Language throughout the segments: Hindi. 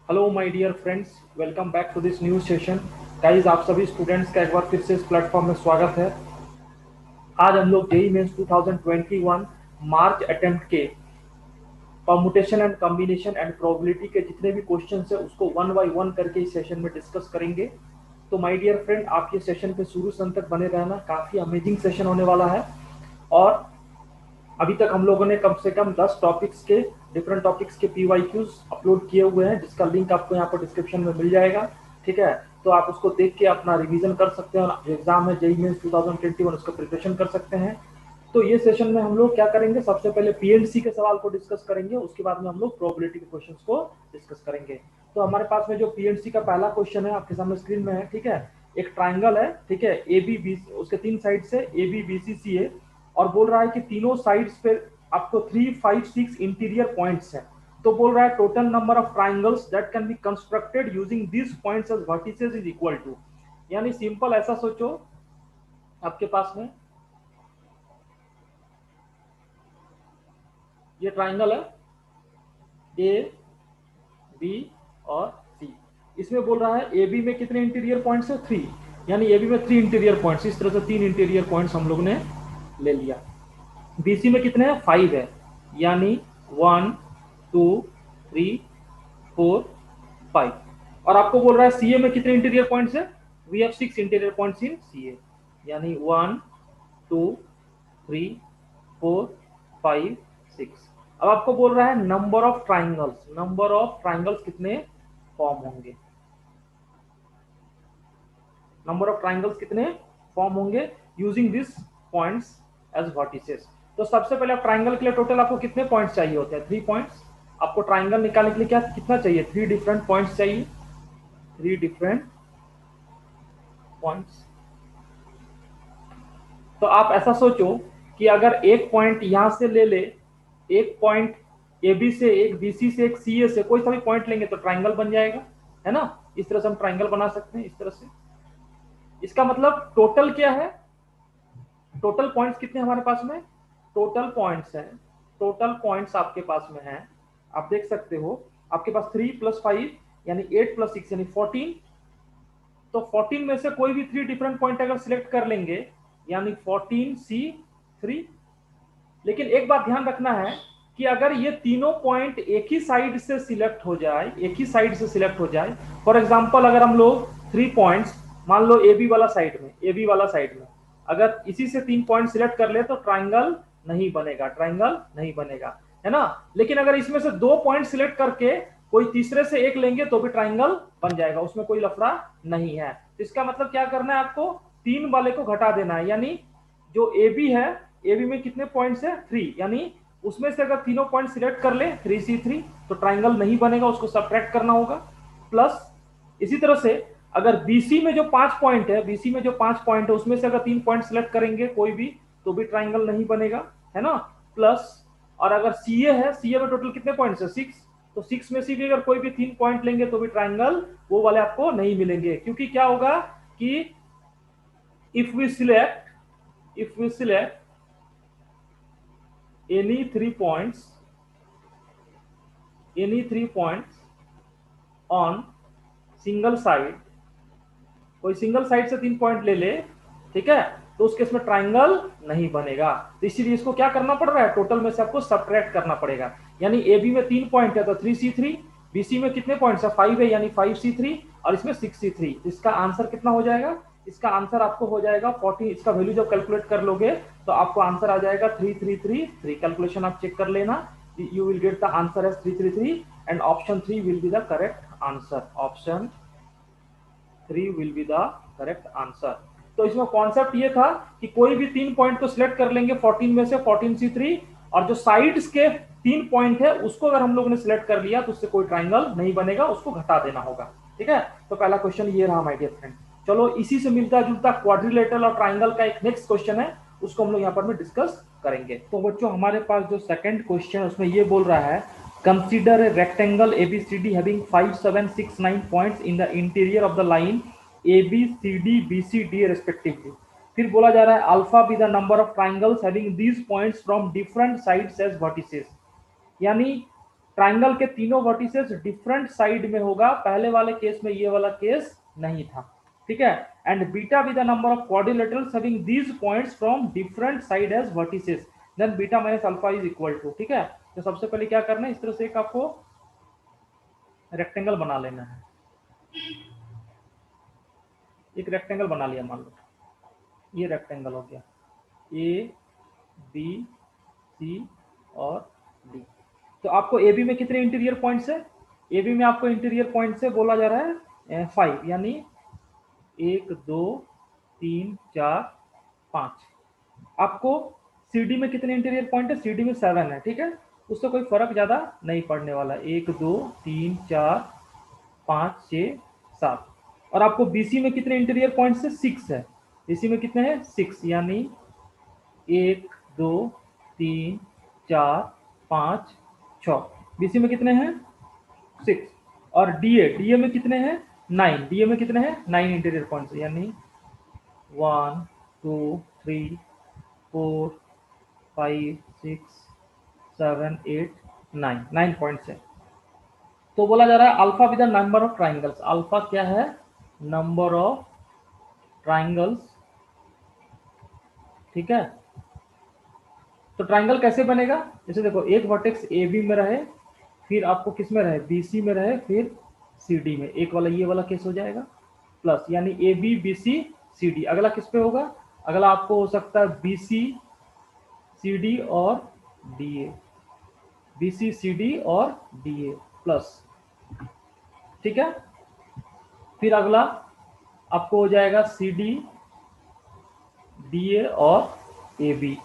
Hello my dear friends, welcome back to this new session. Guys, आप सभी स्टूडेंट्स का एक बार फिर से इस प्लेटफॉर्म में स्वागत है। आज हम लोग जेई मेंस 2021 मार्च अटेम्प्ट के permutation and combination and probability के जितने भी क्वेश्चंस है उसको वन बाय वन करके इस सेशन में डिस्कस करेंगे। तो माय डियर फ्रेंड, आप ये सेशन पे शुरू से अंत तक बने रहना, काफ़ी अमेजिंग सेशन होने वाला है। और अभी तक हम लोगों ने कम से कम 10 टॉपिक्स के डिफरेंट टॉपिक्स के पीवाईक्यूज अपलोड किए हुए हैं, जिसका लिंक आपको यहाँ पर डिस्क्रिप्शन में मिल जाएगा। ठीक है, तो आप उसको देख के अपना रिवीजन कर सकते हैं और जो एग्जाम है जेईई मेंस 2021 उसका प्रिपरेशन कर सकते हैं। तो ये सेशन में हम लोग क्या करेंगे, सबसे पहले पीएनसी के सवाल को डिस्कस करेंगे, उसके बाद में हम लोग प्रोबेबिलिटी के क्वेश्चंस को डिस्कस करेंगे। तो हमारे पास में जो पीएनसी का पहला क्वेश्चन है आपके सामने स्क्रीन में है। ठीक है, एक ट्राइंगल है, ठीक है, ए बी बी, उसके तीन साइड से ए बी बी सी सी ए, और बोल रहा है कि तीनों साइड्स पे आपको 3, 5, 6 इंटीरियर पॉइंट्स हैं। तो बोल रहा है total number of triangles that can be constructed using this points as vertices is equal to. यानी सिंपल ऐसा सोचो, आपके पास में ये ट्राइंगल है ए बी और सी। इसमें बोल रहा है ए बी में कितने इंटीरियर पॉइंट्स है, 3। यानी ए बी में 3 इंटीरियर पॉइंट्स, इस तरह से 3 इंटीरियर पॉइंट्स हम लोग ने ले लिया। बीसी में कितने हैं, 5 है। यानी 1 2 3 4 5। और आपको बोल रहा है सीए में कितने इंटीरियर पॉइंट्स है, we have 6 interior points in CA. यानी 1 2 3 4 5 6। अब आपको बोल रहा है number of triangles, number of triangles कितने फॉर्म होंगे, नंबर ऑफ ट्राइंगल्स कितने फॉर्म होंगे using this points as vertices. तो सबसे पहले आप ट्राइंगल के लिए टोटल आपको कितने पॉइंट्स चाहिए होते हैं, 3 पॉइंट्स। आपको ट्राइंगल निकालने के लिए क्या कितना चाहिए, 3 डिफरेंट पॉइंट्स चाहिए, 3 डिफरेंट पॉइंट्स। तो आप ऐसा सोचो कि अगर एक पॉइंट यहां से ले ले, एक पॉइंट ए बी से, एक बी सी से, एक सी ए से, कोई सा भी पॉइंट लेंगे तो ट्राइंगल बन जाएगा, है ना। इस तरह से हम ट्राइंगल बना सकते हैं, इस तरह से। इसका मतलब टोटल क्या है, टोटल पॉइंट्स कितने हमारे पास में, टोटल पॉइंट्स हैं, टोटल पॉइंट्स आपके पास में हैं, आप देख सकते हो। आपके पास 3 + 5 यानी 8 + 6 यानी 14। तो 14 में से कोई भी 3 डिफरेंट पॉइंट अगर सिलेक्ट कर लेंगे यानी 14C3। लेकिन एक बात ध्यान रखना है कि अगर ये तीनों पॉइंट एक ही साइड से सिलेक्ट हो जाए, एक ही साइड से सिलेक्ट हो जाए, फॉर एग्जांपल अगर हम लोग 3 पॉइंट्स मान लो ए बी वाला साइड में, ए बी वाला साइड में अगर इसी से 3 पॉइंट सिलेक्ट कर ले तो ट्राइंगल नहीं बनेगा, ट्राइंगल नहीं बनेगा, है ना। लेकिन अगर इसमें से 2 पॉइंट सिलेक्ट करके कोई तीसरे से एक लेंगे तो भी ट्राइंगल बन जाएगा, उसमें कोई लफड़ा नहीं है। इसका मतलब क्या करना है, आपको 3 वाले को घटा देना है। यानी जो ए बी है, ए बी में कितने पॉइंट्स है, 3। यानी उसमें से अगर तीनों पॉइंट सिलेक्ट कर ले 3C3 तो ट्राइंगल नहीं बनेगा, उसको सब्ट्रैक्ट करना होगा। प्लस इसी तरह से अगर बीसी में जो 5 पॉइंट है, बीसी में जो 5 पॉइंट है उसमें से अगर 3 पॉइंट सिलेक्ट करेंगे कोई भी तो भी ट्राइंगल नहीं बनेगा, है ना। प्लस और अगर सीए है, सीए में टोटल कितने पॉइंट्स है, 6। तो 6 में से भी अगर कोई भी 3 पॉइंट लेंगे तो भी ट्राइंगल वो वाले आपको नहीं मिलेंगे, क्योंकि क्या होगा कि if we select if we select any 3 points, any 3 points on single side, कोई सिंगल साइड से 3 पॉइंट ले ले, ठीक है, तो उस केस में ट्राइंगल नहीं बनेगा। तो इसीलिए इसको क्या करना पड़ रहा है, टोटल में से आपको सब्ट्रैक्ट करना पड़ेगा। यानी ए बी में 3 पॉइंट है तो 3C3, बीसी में कितने पॉइंट्स है, 5 है यानी 5C3, और इसमें 6C3। इसका आंसर कितना हो जाएगा, इसका आंसर आपको हो जाएगा 40। इसका वैल्यू जब कैलकुलेट कर लोगे तो आपको आंसर आ जाएगा 3333। कैलकुलेशन आप चेक कर लेना, you will get the answer as 333 and option 3 will be the correct answer, option 3 will be the correct answer. तो इसमें कॉन्सेप्ट ये था कि कोई भी 3 पॉइंट को सिलेक्ट कर लेंगे 14 में से, 14C3, और जो साइड्स के 3 पॉइंट है उसको अगर हम लोग ने सिलेक्ट कर लिया तो उससे कोई ट्राइंगल नहीं बनेगा, उसको घटा देना होगा। ठीक है, तो पहला क्वेश्चन ये रहा माय डियर फ्रेंड। चलो इसी से मिलता जुलता क्वाड्रिलेटरल और ट्राइंगल का एक नेक्स्ट क्वेश्चन है, उसको हम लोग यहाँ पर में डिस्कस करेंगे। तो बच्चों हमारे पास जो सेकंड क्वेश्चन है उसमें ये बोल रहा है, consider a rectangle ABCD having 5 7 6 9 पॉइंट्स in the interior of the line ABCD BCD respectively. फिर बोला जा रहा है alpha be the number of triangles having these points from different sides as vertices. यानी ट्राइंगल के तीनों वर्टिसेस डिफरेंट साइड में होगा, पहले वाले केस में ये वाला केस नहीं था, ठीक है। And beta with the number of quadrilaterals having these points from different side as vertices, then beta minus alpha is equal to, ठीक है। तो सबसे पहले क्या करना है, इस तरह से एक आपको रेक्टेंगल बना लेना है, एक रेक्टेंगल बना लिया, मान लो ये रेक्टेंगल हो गया, ए बी सी और डी। तो आपको ए बी में कितने इंटीरियर पॉइंट्स है, ए बी में आपको इंटीरियर पॉइंट से बोला जा रहा है 5, यानी 1 2 3 4 5। आपको सी डी में कितने इंटीरियर पॉइंट है, सी डी में 7 है, ठीक है। उससे कोई फर्क ज्यादा नहीं पड़ने वाला, 1 2 3 4 5 6 7। और आपको बीसी में कितने इंटीरियर पॉइंट है, 6 है, बीसी में कितने हैं 6, यानी 1 2 3 4 5 6, बीसी में कितने हैं 6। और डीए में कितने हैं 9, डीए में कितने हैं 9 इंटीरियर पॉइंट्स, यानी 1 2 3 4 5 6 7 8 9 पॉइंट्स है। तो बोला जा रहा है alpha with the number of triangles, alpha क्या है, नंबर ऑफ ट्राइंगल्स, ठीक है। तो ट्राइंगल कैसे बनेगा, जैसे देखो एक वर्टेक्स ए बी में रहे, फिर आपको किस में रहे, बी सी में रहे, फिर सी डी में, एक वाला ये वाला केस हो जाएगा, प्लस यानी A B B C C D. अगला किस पे होगा, अगला आपको हो सकता है बी सी सी डी और D A, B C C D और डी ए प्लस, ठीक है। फिर अगला आपको हो जाएगा सी डी डी ए और ए बी,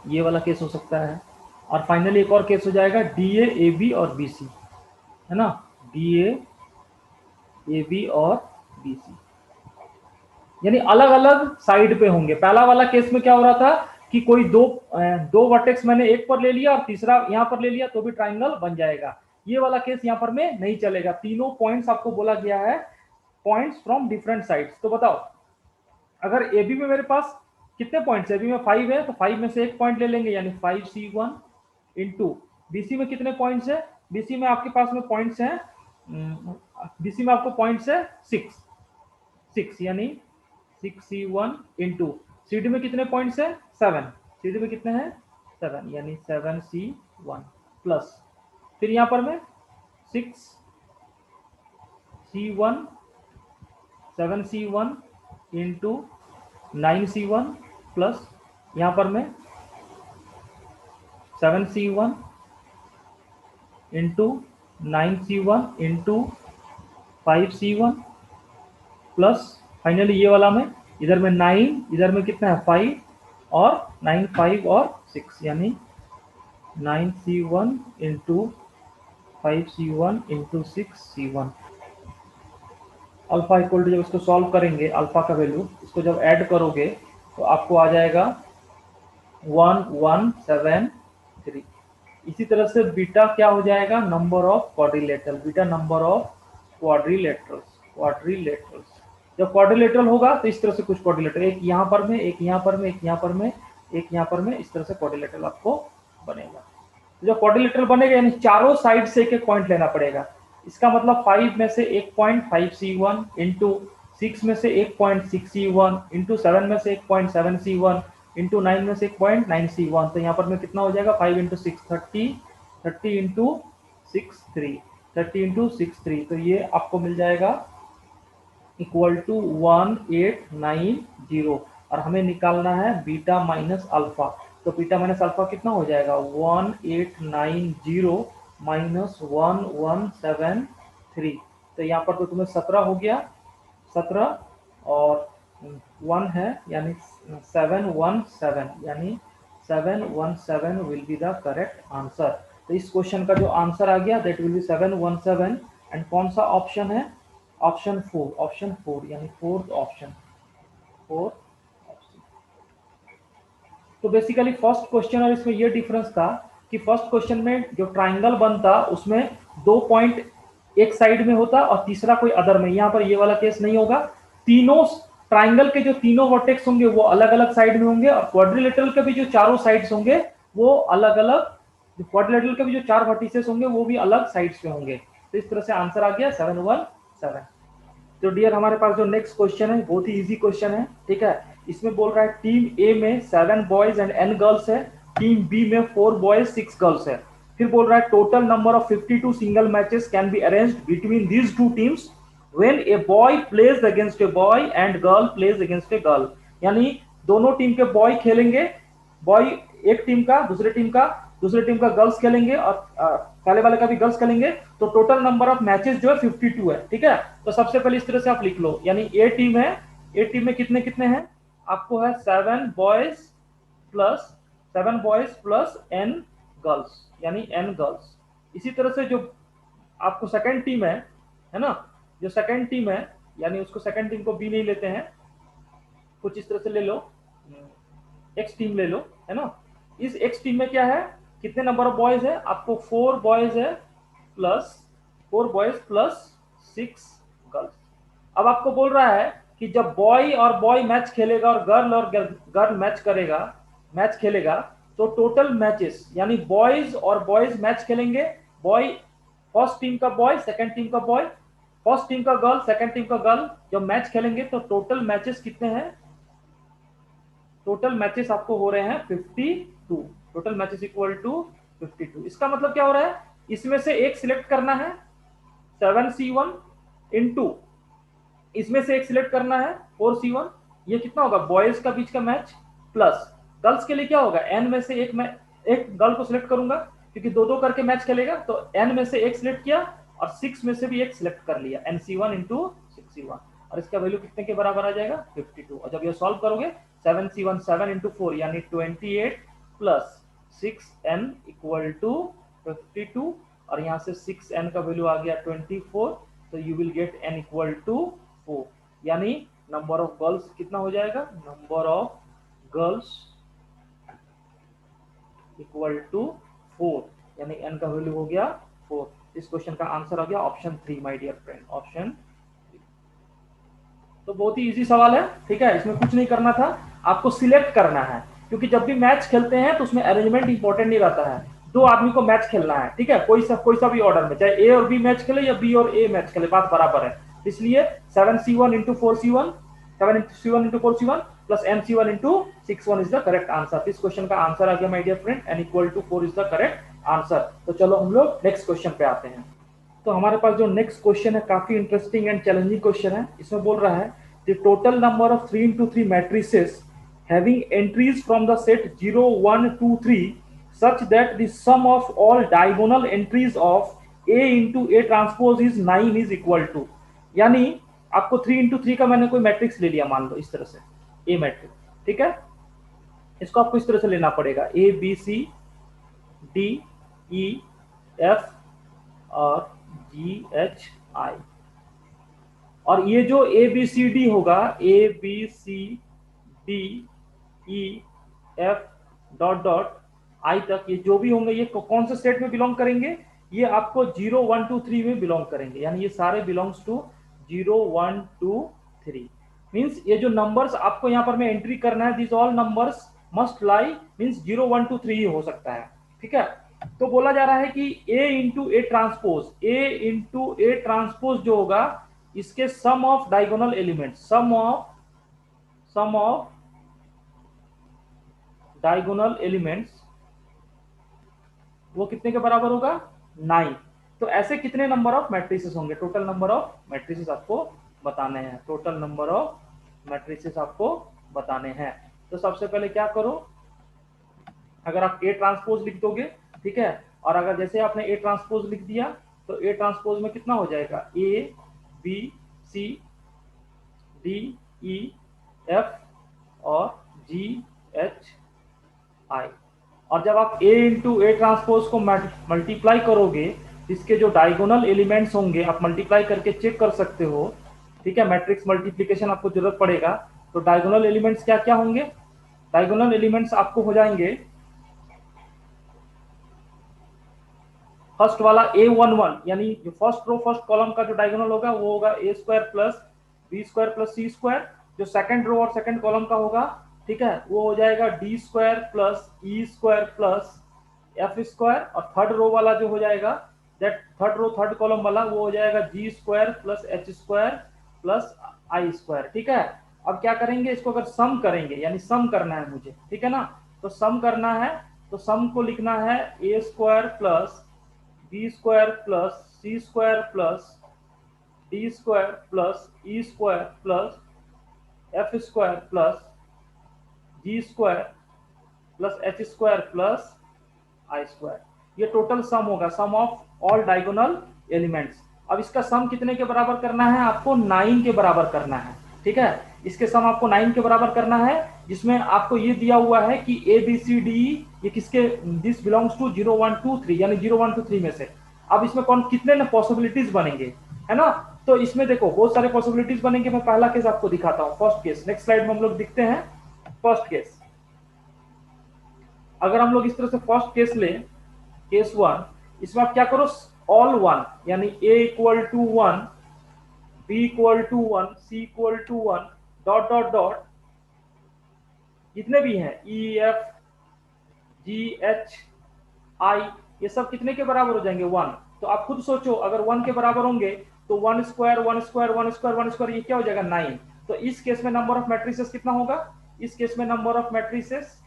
ये वाला केस हो सकता है। और फाइनली एक और केस हो जाएगा डी ए बी और बी सी, है ना, डी ए बी और बी सी, यानी अलग अलग साइड पे होंगे। पहला वाला केस में क्या हो रहा था कि कोई दो वर्टेक्स मैंने एक पर ले लिया और तीसरा यहाँ पर ले लिया तो भी ट्राइंगल बन जाएगा। ये वाला केस यहाँ पर में नहीं चलेगा, तीनों पॉइंट्स आपको बोला गया है पॉइंट्स फ्रॉम डिफरेंट साइड्स। तो बताओ अगर ए बी में मेरे पास कितने पॉइंट्स है, ए बी में 5 है, तो 5 में से एक पॉइंट ले लेंगे, यानी 5C1 इंटू बीसी में कितने पॉइंट्स है, बीसी में आपके पास में पॉइंट्स हैं, बीसी में आपको पॉइंट्स है 6 यानी 6C1 इंटू सीडी में कितने पॉइंट्स है 7, सीडी में कितने हैं 7, यानी 7C1 प्लस फिर यहाँ पर में 6C1 7C1 into 9C1 plus यहाँ पर में 7C1 into 9C1 into 5C1 plus finally ये वाला में इधर में 9, इधर में कितना है 5 और 9 5 और 6, यानी 9C1 into 5C1 into 6C1 alpha equal to, जब इसको सॉल्व करेंगे अल्फा का वैल्यू, इसको जब ऐड करोगे तो आपको आ जाएगा 1173। इसी तरह से बीटा क्या हो जाएगा, number of quadrilateral, beta number of quadrilaterals. जब क्वाड्रिलेटरल होगा तो इस तरह से कुछ क्वाड्रिलेटरल, एक यहाँ पर में, एक यहाँ पर में, एक यहाँ पर में, एक यहाँ पर में, इस तरह से क्वाड्रिलेटरल आपको बनेगा। जब क्वाड्रिलेटरल बनेगा यानी चारों साइड से एक एक पॉइंट लेना पड़ेगा। इसका मतलब 5 में से एक पॉइंट 5C1 इंटू 6 में से एक पॉइंट 6C1 इंटू 7 में से एक पॉइंट 7C1 इंटू 9 में से एक पॉइंट 9C1। तो यहाँ पर में कितना हो जाएगा 5 इंटू 6 30, 30 इंटू 6 3, 30 इंटू 6 3, तो ये आपको मिल जाएगा इक्वल टू 1890। और हमें निकालना है बीटा माइनस अल्फा, तो बीटा माइनस अल्फा कितना हो जाएगा 1890 माइनस 1173। तो यहाँ पर तो तुम्हें 17 हो गया, 17 और 1 है यानी 717, यानी 717 will be the correct answer. तो इस क्वेश्चन का जो आंसर आ गया दैट विल बी 717। एंड कौन सा ऑप्शन है, ऑप्शन 4 यानी फोर्थ ऑप्शन। तो बेसिकली फर्स्ट क्वेश्चन और इसमें ये डिफरेंस था कि फर्स्ट क्वेश्चन में जो ट्राइंगल बनता उसमें 2 पॉइंट एक साइड में होता और तीसरा कोई अदर में। यहाँ पर ये वाला केस नहीं होगा, तीनों ट्राइंगल के जो तीनों वर्टेक्स होंगे वो अलग अलग साइड में होंगे और क्वाड्रिलेटरल के भी जो चारों साइड्स होंगे वो अलग अलग क्वाड्रिलेटरल के भी जो 4 वर्टिसेस होंगे वो भी अलग साइड्स पे होंगे। तो इस तरह से आंसर आ गया 717। तो डियर हमारे पास जो नेक्स्ट क्वेश्चन है बहुत ही इजी क्वेश्चन है, ठीक है। इसमें बोल रहा है टीम ए में 7 बॉयज एंड n गर्ल्स है, टीम बी में 4 बॉयज 6 गर्ल्स है। फिर बोल रहा है total number of 52 single matches can be arranged between these two teams when a boy plays against a boy and girl plays against a girl. यानी दोनों टीम के बॉय खेलेंगे, बॉय एक टीम का, दूसरे टीम का गर्ल्स खेलेंगे और पहले वाले का भी गर्ल्स खेलेंगे। तो टोटल नंबर ऑफ मैचेस जो है 52 है, ठीक है। तो सबसे पहले इस तरह से आप लिख लो, यानी ए टीम है, ए टीम में कितने कितने हैं, आपको है 7 बॉयज प्लस n गर्ल्स, यानी n गर्ल्स। इसी तरह से जो आपको सेकंड टीम है ना, जो सेकंड टीम है, यानी उसको सेकंड टीम को बी नहीं लेते हैं, कुछ इस तरह से ले लो, एक्स टीम ले लो, है ना। इस एक्स टीम में क्या है, कितने नंबर ऑफ बॉयज है, आपको 4 बॉयज है प्लस 6 गर्ल्स। अब आपको बोल रहा है कि जब बॉय और बॉय मैच खेलेगा और गर्ल मैच खेलेगा तो टोटल मैचेस, यानी बॉयज और बॉयज मैच खेलेंगे, बॉय फर्स्ट टीम का बॉय, सेकंड टीम का बॉय, फर्स्ट टीम का गर्ल, सेकंड टीम का गर्ल, जब मैच खेलेंगे तो टोटल मैचेस कितने हैं, टोटल मैचेस आपको हो रहे हैं 52, टोटल मैचेस इक्वल टू 52। इसका मतलब क्या हो रहा है, इसमें से एक सिलेक्ट करना है 7C1 इंटू, इसमें से एक सिलेक्ट करना है 4C1, ये कितना होगा बॉयज का बीच का मैच, प्लस गर्ल्स के लिए क्या होगा, एन में से एक गर्ल को सिलेक्ट करूंगा क्योंकि दो दो करके मैच खेलेगा, तो एन में से एक सिलेक्ट किया और 6 में से भी एक सिलेक्ट कर लिया, NC1 इंटू 6C1, और इसका वैल्यू कितने के बराबर आ जाएगा 52। और जब ये सॉल्व करोगे 7C1 7 इंटू 4 यानी 28 प्लस 6n इक्वल टू 52, और यहाँ से 6n का वैल्यू आ गया 24, तो you will get n equal to 4, यानी नंबर ऑफ गर्ल्स कितना हो जाएगा, number of girls equal to 4, यानी n का वैल्यू हो गया 4। इस क्वेश्चन का आंसर आ गया option 3 my dear friend, option 3। तो बहुत ही इजी सवाल है, ठीक है, इसमें कुछ नहीं करना था, आपको सिलेक्ट करना है, क्योंकि जब भी मैच खेलते हैं तो उसमें अरेंजमेंट इंपॉर्टेंट नहीं रहता है, दो आदमी को मैच खेलना है, ठीक है, कोई सा भी ऑर्डर में, चाहे ए और बी मैच खेले या बी और ए मैच खेले, बात बराबर है। इसलिए 7C1 into 4C1, 7C1 into 4C1 plus MC1 into 6 is the correct answer. इस क्वेश्चन का आंसर आ गया my dear friend, n equal to 4 is the correct answer. तो चलो हम लोग नेक्स्ट क्वेश्चन पे आते हैं। तो हमारे पास जो नेक्स्ट क्वेश्चन है काफी इंटरेस्टिंग एंड चैलेंजिंग क्वेश्चन है। इसमें बोल रहा है the total number of 3 into 3 matrices having entries from the set 0 1 2 3 such that the sum of all diagonal entries of A into A transpose is 9 is equal to, यानी आपको 3 into 3 का मैंने कोई मैट्रिक्स ले लिया, मान लो इस तरह से A मैट्रिक्स, ठीक है, इसको आपको इस तरह से लेना पड़ेगा ABCDEF और GHI, और ये जो ABCD होगा, ABCDEF डॉट डॉट I तक, ये जो भी होंगे ये कौन से सेट में बिलोंग करेंगे, ये आपको 0 1 2 3 में बिलोंग करेंगे, यानी ये सारे बिलोंग्स टू 0 1 2 3। मींस ये जो नंबर्स आपको यहाँ पर में एंट्री करना है, this all numbers must lie, means 0 1 2 3 ही हो सकता है, ठीक है। तो बोला जा रहा है कि A इंटू ए ट्रांसपोज जो होगा, इसके sum of diagonal element, sum of diagonal elements वो कितने के बराबर होगा 9। तो ऐसे कितने नंबर ऑफ मैट्रिसेस होंगे, टोटल नंबर ऑफ मैट्रिसेस आपको बताने हैं, टोटल नंबर ऑफ मैट्रिसेस आपको बताने हैं। तो सबसे पहले क्या करो, अगर आप A ट्रांसपोज लिख दोगे, ठीक है, और अगर जैसे आपने A ट्रांसपोज लिख दिया तो A ट्रांसपोज में कितना हो जाएगा ABCDEF और GHI, और जब आप A इंटू ए ट्रांसपोज को मल्टीप्लाई करोगे, इसके जो डायगोनल एलिमेंट्स होंगे आप मल्टीप्लाई करके चेक कर सकते हो, ठीक है, मैट्रिक्स मल्टीप्लिकेशन आपको जरूरत पड़ेगा। तो डायगोनल एलिमेंट्स क्या क्या होंगे, डायगोनल एलिमेंट्स आपको हो जाएंगे, फर्स्ट वाला A11, यानी जो फर्स्ट रो फर्स्ट कॉलम का जो डायगोनल होगा वो होगा A square plus B square plus C square, जो सेकंड रो और सेकंड कॉलम का होगा, ठीक है, वो हो जाएगा D square plus E square plus F square, और थर्ड रो वाला जो हो जाएगा, that third row third column वाला वो हो जाएगा G square plus H square plus I square. ठीक है, अब क्या करेंगे, इसको अगर सम करेंगे, यानी सम करना है मुझे, ठीक है ना, तो सम करना है, तो सम को लिखना है A square plus B square plus C square plus D square plus E square plus F square plus G square plus H square plus I square. ये टोटल सम होगा, sum of all diagonal elements. अब इसका सम कितने के बराबर करना है, आपको 9 के बराबर करना है। ठीक है, इसके सम आपको 9 के बराबर करना है, जिसमें आपको ये दिया हुआ है कि ए बी सी डी ये किसके, दिस बिलोंग्स टू 0 1 2 3, यानी 0 1 2 3 में से। अब इसमें कौन कितने ना पॉसिबिलिटीज बनेंगे, है ना, तो इसमें देखो बहुत सारे पॉसिबिलिटीज बनेंगे। मैं पहला केस आपको दिखाता हूं, फर्स्ट केस, नेक्स्ट स्लाइड में हम लोग दिखते हैं फर्स्ट केस। अगर हम लोग इस तरह से फर्स्ट केस लें, केस वन, इसमें आप क्या करो, ऑल वन, यानी A equal to one, B equal to one, C equal to one, dot dot dot, जितने भी हैं E F G H I, ये सब कितने के बराबर हो जाएंगे, वन। तो आप खुद सोचो, अगर वन के बराबर होंगे तो one square one square one square one square, ये क्या हो जाएगा, 9। तो इस केस में नंबर ऑफ मैट्रिसेस कितना होगा, इस केस में नंबर ऑफ मैट्रिसेस,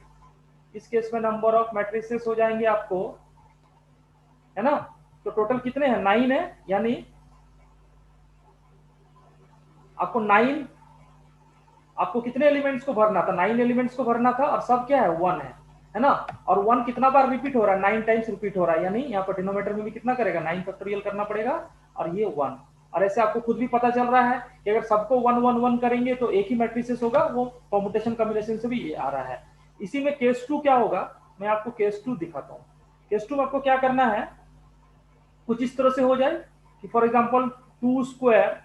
इस केस में नंबर ऑफ मैट्रिसेस हो जाएंगे आपको, है ना, तो टोटल कितने हैं, 9 है, यानी आपको 9, आपको कितने एलिमेंट्स को भरना था, 9 एलिमेंट्स को भरना था, और सब क्या है, 1 है ना। और 1 कितना बार रिपीट हो रहा है, 9 टाइम्स रिपीट हो रहा है, यानी यहाँ पर डिनोमीटर में भी कितना करेगा, 9 फैक्टोरियल करना पड़ेगा, और ये 1। और ऐसे आपको खुद भी पता चल रहा है कि अगर सबको 1 1 1 करेंगे तो एक ही मैट्रिसेस होगा, वो परमुटेशन कॉम्बिनेशन से भी ये आ रहा है। इसी में केस 2 क्या होगा, मैं आपको केस 2 दिखाता हूँ। केस 2 में आपको क्या करना है, कुछ इस तरह से हो जाए कि फॉर एग्जांपल 2 स्क्वायर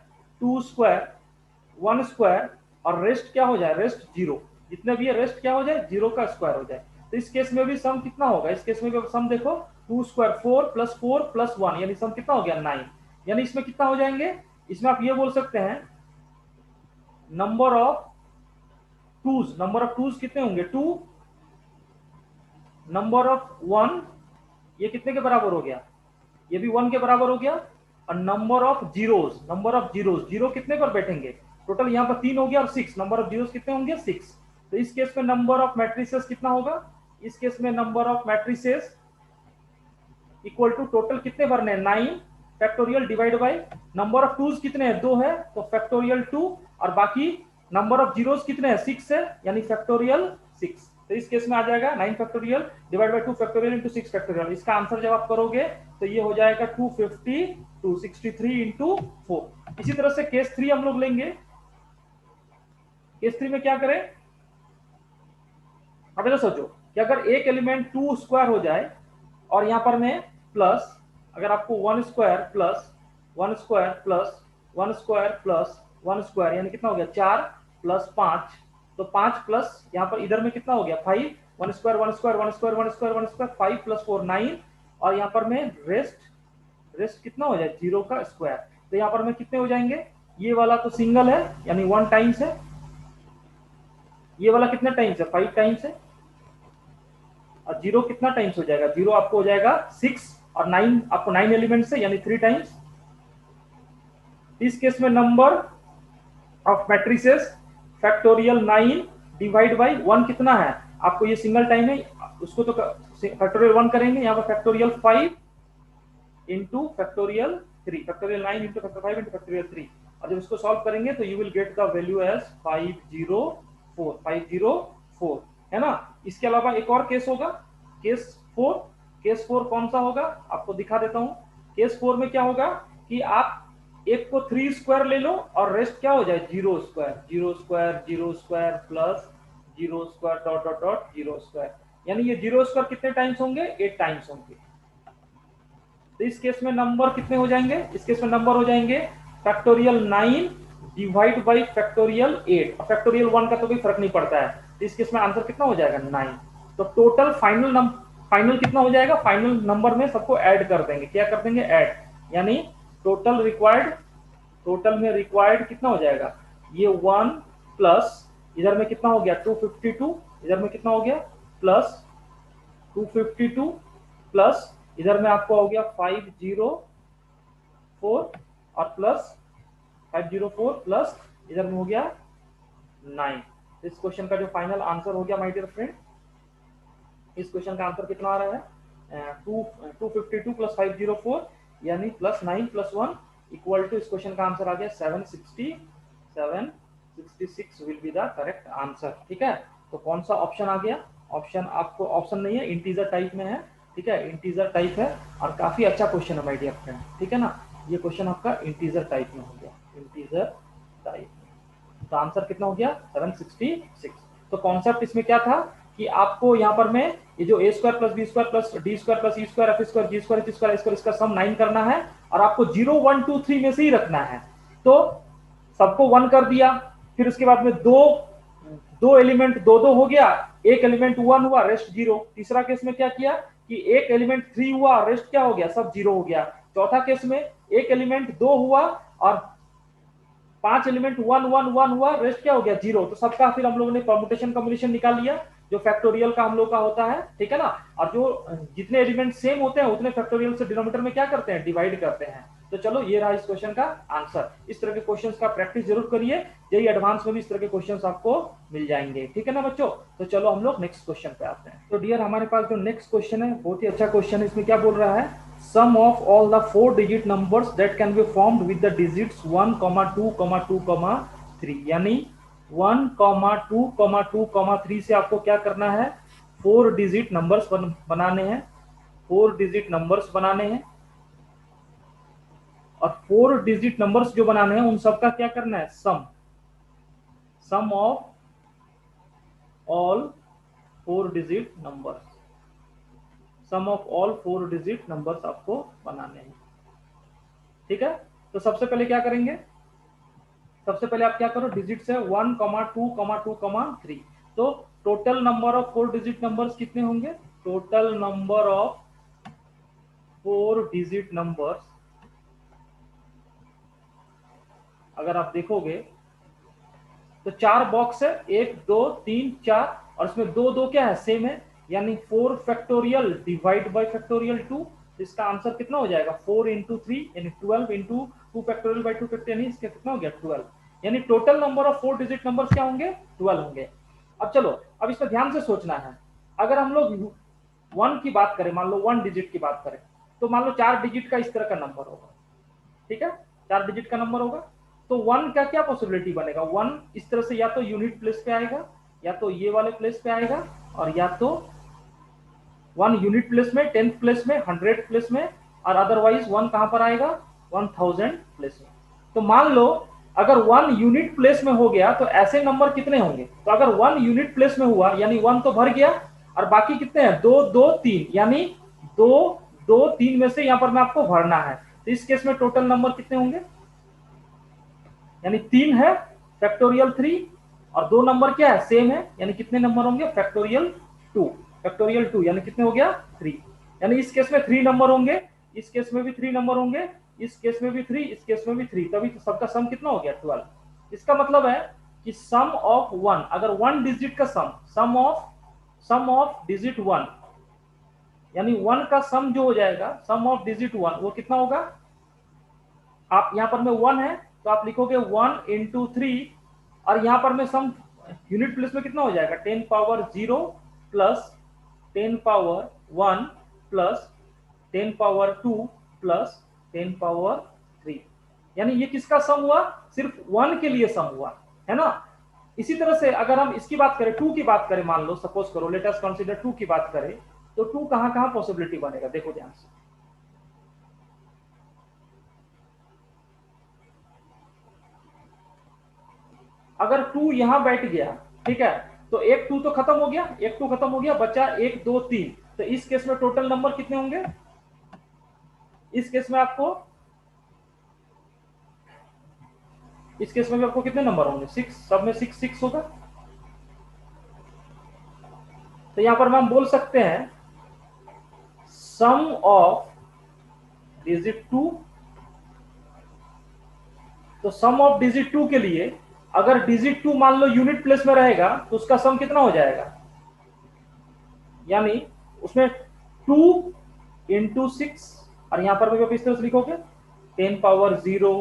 1 स्क्वायर, और रेस्ट क्या हो जाए, रेस्ट 0, जितने भी है रेस्ट क्या हो जाए, 0 का स्क्वायर हो जाए। तो इस केस में भी सम कितना होगा, इस केस में भी सम देखो, 2 स्क्वायर 4 प्लस 1, यानी सम कितना हो गया, 9। यानी इसमें कितना हो जाएंगे, इसमें आप ये बोल सकते हैं number of twos, number of twos कितने होंगे, 2, नंबर ऑफ 1, ये कितने के बराबर हो गया, ये भी 1 के बराबर हो गया, और number of zeros, number of zeros, zero कितने पर बैठेंगे, टोटल यहाँ पर 3 हो गया, और 6, नंबर ऑफ जीरोस कितने होंगे, 6। तो इस केस में नंबर ऑफ मैट्रिसेस कितना होगा, इस केस में number of matrices equal to total कितने भरने हैं, 9 factorial divide by number of twos कितने हैं, 2 है, तो फैक्टोरियल 2, और बाकी नंबर ऑफ जीरोस कितने हैं, 6 है, यानी फैक्टोरियल 6। तो इस केस में आ जाएगा 9 factorial divide bye 2 factorial into 6 factorial. इसका आंसर जब आप करोगे तो ये हो जाएगा 250 263 इंटू 4। इसी तरह से केस 3 हम लोग लेंगे। केस 3 में क्या करें, अब ऐसा सोचो कि अगर एक एलिमेंट 2 स्क्वायर हो जाए, और यहां पर में प्लस, अगर आपको 1 square plus 1 square plus 1 square plus 1 square, यानी कितना हो गया, 4 प्लस 5, तो 5 प्लस यहाँ पर इधर में कितना हो गया, 5, 1 square 1 square 1 square 1 square 1 square, 5 plus 4 9, और यहाँ पर में रेस्ट, रेस्ट कितना हो जाए, 0 का स्क्वायर। तो यहाँ पर में कितने हो जाएंगे, ये वाला तो सिंगल है, यानी 1 टाइम्स है, ये वाला कितने टाइम्स है, 5 टाइम्स है, और 0 कितना टाइम्स हो जाएगा, 0 आपको हो जाएगा 6, और 9 आपको 9 एलिमेंट्स है, यानी 3 टाइम्स। इस केस में number of matrices factorial 9 divide by 1 कितना है, आपको ये सिंगल टाइम है, उसको तो फैक्टोरियल 1 करेंगे, यहाँ पर factorial 5 into factorial 3, factorial 9 into factor 5 into factorial 3, और जब इसको सॉल्व करेंगे तो you will get the value as 504 है ना। इसके अलावा एक और केस होगा, केस 4। केस 4 कौन सा होगा, आपको दिखा देता हूं। केस 4 में क्या होगा कि आप एक को 3 स्क्वायर ले लो, और रेस्ट क्या हो जाए, 0 square 0 square 0 square plus 0 square dot dot dot 0 square, यानी ये 0 स्क्वायर कितने टाइम्स होंगे, 8 टाइम्स होंगे। तो इस केस में नंबर कितने हो जाएंगे, इस केस में नंबर हो जाएंगे factorial 9 divide by factorial 8, factorial 1 का तो कोई फर्क नहीं पड़ता है। तो इस केस में आंसर कितना हो जाएगा, 9। तो टोटल फाइनल कितना हो जाएगा, फाइनल नंबर में सबको ऐड कर देंगे, क्या कर देंगे, ऐड, यानी टोटल रिक्वायर्ड, टोटल में रिक्वायर्ड कितना हो जाएगा, ये 1 प्लस इधर में कितना हो गया 252, इधर में कितना हो गया प्लस 252 प्लस इधर में आपको हो गया 504 और प्लस 504 प्लस इधर में हो गया 9। इस क्वेश्चन का जो फाइनल आंसर हो गया माय डियर फ्रेंड, इस क्वेश्चन का आंसर कितना आ रहा है, 252 प्लस 504 यानी प्लस 9 प्लस 1 इक्वल टू, इस क्वेश्चन का आंसर आ गया 766 will be the correct answer. ठीक है, तो कौन सा ऑप्शन आ गया, ऑप्शन आपको ऑप्शन नहीं है, इंटीजर टाइप में है। ठीक है, इंटीजर टाइप है और काफी अच्छा क्वेश्चन है माय डियर फ्रेंड। ठीक है ना, ये क्वेश्चन आपका इंटीजर टाइप में हो गया, इंटीजर टाइप। तो आंसर कितना हो गया 766। तो कॉन्सेप्ट इसमें क्या था कि आपको यहाँ पर में ये जो A square plus B square plus D square plus E square F square G square H square square इसका सम 9 करना है और आपको 0 1 2 3 में से ही रखना है। तो सबको 1 कर दिया, फिर उसके बाद में दो दो एलिमेंट दो दो हो गया, एक एलिमेंट 1 हुआ रेस्ट 0। तीसरा केस में क्या किया कि एक एलिमेंट 3 हुआ रेस्ट क्या हो गया, सब 0 हो गया। चौथा केस में एक एलिमेंट 2 हुआ और 5 एलिमेंट 1 1 1 हुआ, रेस्ट क्या हो गया 0। तो सबका फिर हम लोगों ने परमुटेशन कॉम्बिनेशन निकाल लिया जो फैक्टोरियल का हम लोग का होता है। ठीक है ना, और जो जितने एलिमेंट सेम होते हैं उतने फैक्टोरियल से डिनोमिनेटर में क्या करते हैं, डिवाइड करते हैं। तो चलो ये रहा इस क्वेश्चन का आंसर। इस तरह के क्वेश्चंस का प्रैक्टिस जरूर करिए, यही एडवांस में भी इस तरह के क्वेश्चंस आपको मिल जाएंगे। ठीक है ना बच्चों, तो चलो हम लोग नेक्स्ट क्वेश्चन पे आते हैं। तो डियर हमारे पास जो नेक्स्ट क्वेश्चन है बहुत ही अच्छा क्वेश्चन है। इसमें क्या बोल रहा है, sum of all the 4 digit numbers that can be formed with the digits 1, 2, 2, 3। यानी 1, 2, 2, 3 से आपको क्या करना है, 4 डिजिट नंबर्स बनाने हैं, 4 डिजिट नंबर्स बनाने हैं। और 4 डिजिट नंबर्स जो बनाने हैं उन सबका क्या करना है, sum of all 4 digit numbers, sum of all 4 digit numbers आपको बनाने हैं। ठीक है, तो सबसे पहले क्या करेंगे, सबसे पहले आप क्या करो, डिजिट है 1, 2, 2, 3। तो total number of 4 digit numbers कितने होंगे, total number of 4 digit numbers अगर आप देखोगे तो 4 बॉक्स है, 1 2 3 4 और इसमें दो दो क्या है, सेम है, यानी 4 फैक्टोरियल डिवाइड बाय फैक्टोरियल 2। इसका आंसर कितना हो जाएगा, 4 इंटू 3 यानी 12 इंटू 2 फैक्टोरियल बाय 2 फैक्टोरियल, यानी इसका कितना हो गया 12। यानी total number of 4 digit numbers क्या होंगे, 12 होंगे। अब चलो, अब इसमें ध्यान से सोचना है, अगर हम लोग 1 की बात करें, मान लो 1 डिजिट की बात करें, तो मान लो 4 डिजिट का इस तरह का नंबर होगा। ठीक है, 4 डिजिट का नंबर होगा, तो 1 का क्या पॉसिबिलिटी बनेगा, 1 इस तरह से या तो यूनिट प्लेस पे आएगा, या तो ये वाले प्लेस पे आएगा, और या तो 1 यूनिट प्लेस में, 10th प्लेस में, 100 प्लेस में, और अदरवाइज 1 कहां पर आएगा, 1000 प्लेस में। तो मान लो अगर 1 यूनिट प्लेस में हो गया तो ऐसे नंबर कितने होंगे, तो अगर 1 यूनिट प्लेस में हुआ यानी 1 तो भर गया, और बाकी कितने हैं, 2 2 3, यानी 2 2 3 में से यहां पर मैं आपको भरना है। तो इस केस में टोटल नंबर कितने होंगे, यानी 3 है फैक्टोरियल 3 और 2 नंबर क्या है, सेम है, यानी कितने नंबर होंगे, फैक्टोरियल 2, फैक्टोरियल 2 यानी कितने हो गया 3। यानी इस केस में 3 नंबर होंगे, इस केस में भी 3 नंबर होंगे, इस केस में भी 3, इस केस में भी 3, तभी तो सबका सम कितना हो गया 12। इसका मतलब है कि सम ऑफ 1, अगर 1 डिजिट का सम ऑफ डिजिट 1 यानी 1 का सम जो हो जाएगा, सम ऑफ डिजिट 1 वो कितना होगा, आप यहां पर में 1 है तो आप लिखोगे 1 इंटू 3, और यहां पर में सम यूनिट प्लेस में कितना हो जाएगा, 10 power 0 plus 10 power 1 plus 10 power 2 plus 10 power 3। यानी ये किसका सम हुआ, सिर्फ 1 के लिए सम हुआ है ना। इसी तरह से अगर हम इसकी बात करें, 2 की बात करें, मान लो सपोज करो, लेट अस कंसीडर 2 की बात करें, तो 2 कहां कहां पॉसिबिलिटी बनेगा, देखो ध्यान से। अगर 2 यहां बैठ गया, ठीक है, तो एक 2 तो खत्म हो गया, एक 2 खत्म हो गया, बचा 1 2 3। तो इस केस में टोटल नंबर कितने होंगे, इस केस में आपको भी आपको कितने नंबर होंगे, 6, सब में 6 6 होगा। तो यहां पर हम बोल सकते हैं सम ऑफ डिजिट 2। तो सम ऑफ डिजिट 2 के लिए अगर डिजिट 2 मान लो यूनिट प्लेस में रहेगा तो उसका सम कितना हो जाएगा, यानी उसमें 2 इंटू 6, और यहाँ पर भी आप इस तरह से लिखोगे 10 power 0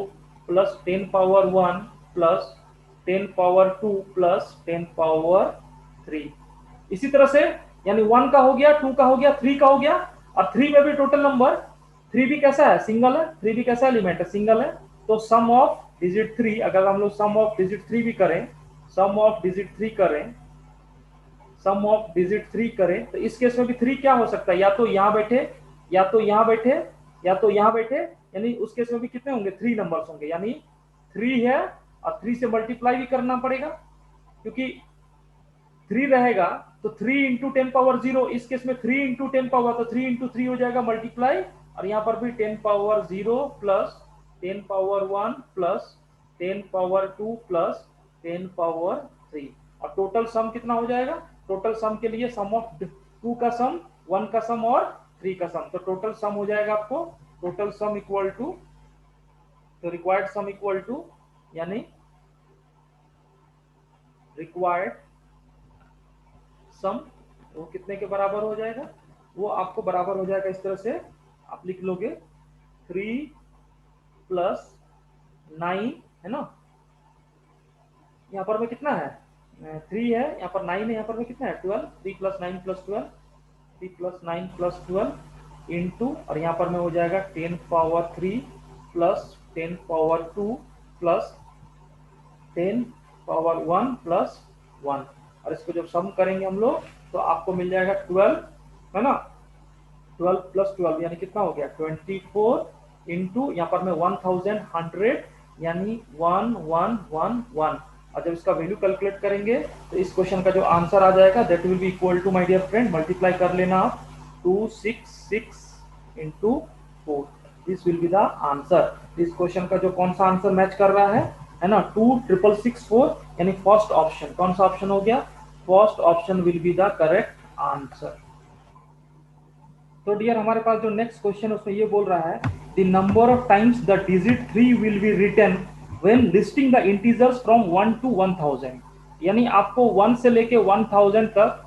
plus 10 power 1 plus 10 power 2 plus 10 power 3। इसी तरह से यानी 1 का हो गया, 2 का हो गया, 3 का हो गया, और 3 में भी टोटल नंबर 3 भी कैसा है, सिंगल है, 3 भी कैसा एलिमेंट है, सिंगल है। तो सम ऑफ डिजिट 3, अगर हम लोग सम ऑफ डिजिट 3 भी करें, सम ऑफ डिजिट 3 करें, सम ऑफ डिजिट 3 करें, तो इस केस में भी 3 क्या हो सकता है, या तो यहाँ बैठे, या तो यहाँ बैठे, या तो यहाँ बैठे, यानी उस केस में भी कितने होंगे, 3 नंबर्स होंगे, यानी 3 है, और 3 से मल्टीप्लाई भी करना पड़ेगा, क्योंकि 3 रहेगा तो 3 इंटू 10 पावर 0, इस केस में 3 इंटू 10 पावर, तो 3 इंटू 3 हो जाएगा मल्टीप्लाई, और यहाँ पर भी 10 power 0 plus 10 power 1 plus 10 power 2 plus 10 power 3, और टोटल सम कितना हो जाएगा, टोटल सम के लिए सम ऑफ 2 का सम, 1 का सम और 3 का सम, तो टोटल सम हो जाएगा आपको, टोटल सम इक्वल टू, तो रिक्वायर्ड सम इक्वल टू, यानी रिक्वायर्ड सम वो कितने के बराबर हो जाएगा, वो आपको बराबर हो जाएगा इस तरह से, आप लिख लोगे 3 प्लस 9, है ना, यहाँ पर में कितना है, 3 है, यहाँ पर 9 है, यहाँ पर में कितना है 12, 3 plus 9 plus 12, 3 plus 9 plus 12 into, और यहाँ पर में हो जाएगा 10 power 3 plus 10 power 2 plus 10 power 1 plus 1, और इसको जब सम करेंगे हम लोग तो आपको मिल जाएगा 12, है ना, 12 प्लस 12 यानी कितना हो गया 24 इंटू, यहाँ पर मैं 1100 यानी 1111, और जब इसका वैल्यू कैलकुलेट करेंगे तो इस क्वेश्चन का जो आंसर आ जाएगा that will be equal to, my dear friend, multiply कर लेना आप, 266 into 4, this will be the answer. इस क्वेश्चन का जो कौन सा आंसर मैच कर रहा है ना, 26664, यानी फर्स्ट ऑप्शन, कौन सा ऑप्शन हो गया, first option will be the correct answer. तो डियर हमारे पास जो नेक्स्ट क्वेश्चन उसमें ये बोल रहा है, the number of times the digit 3 will be written when listing the integers from 1 to 1000, यानी आपको 1 से लेके 1000 तक,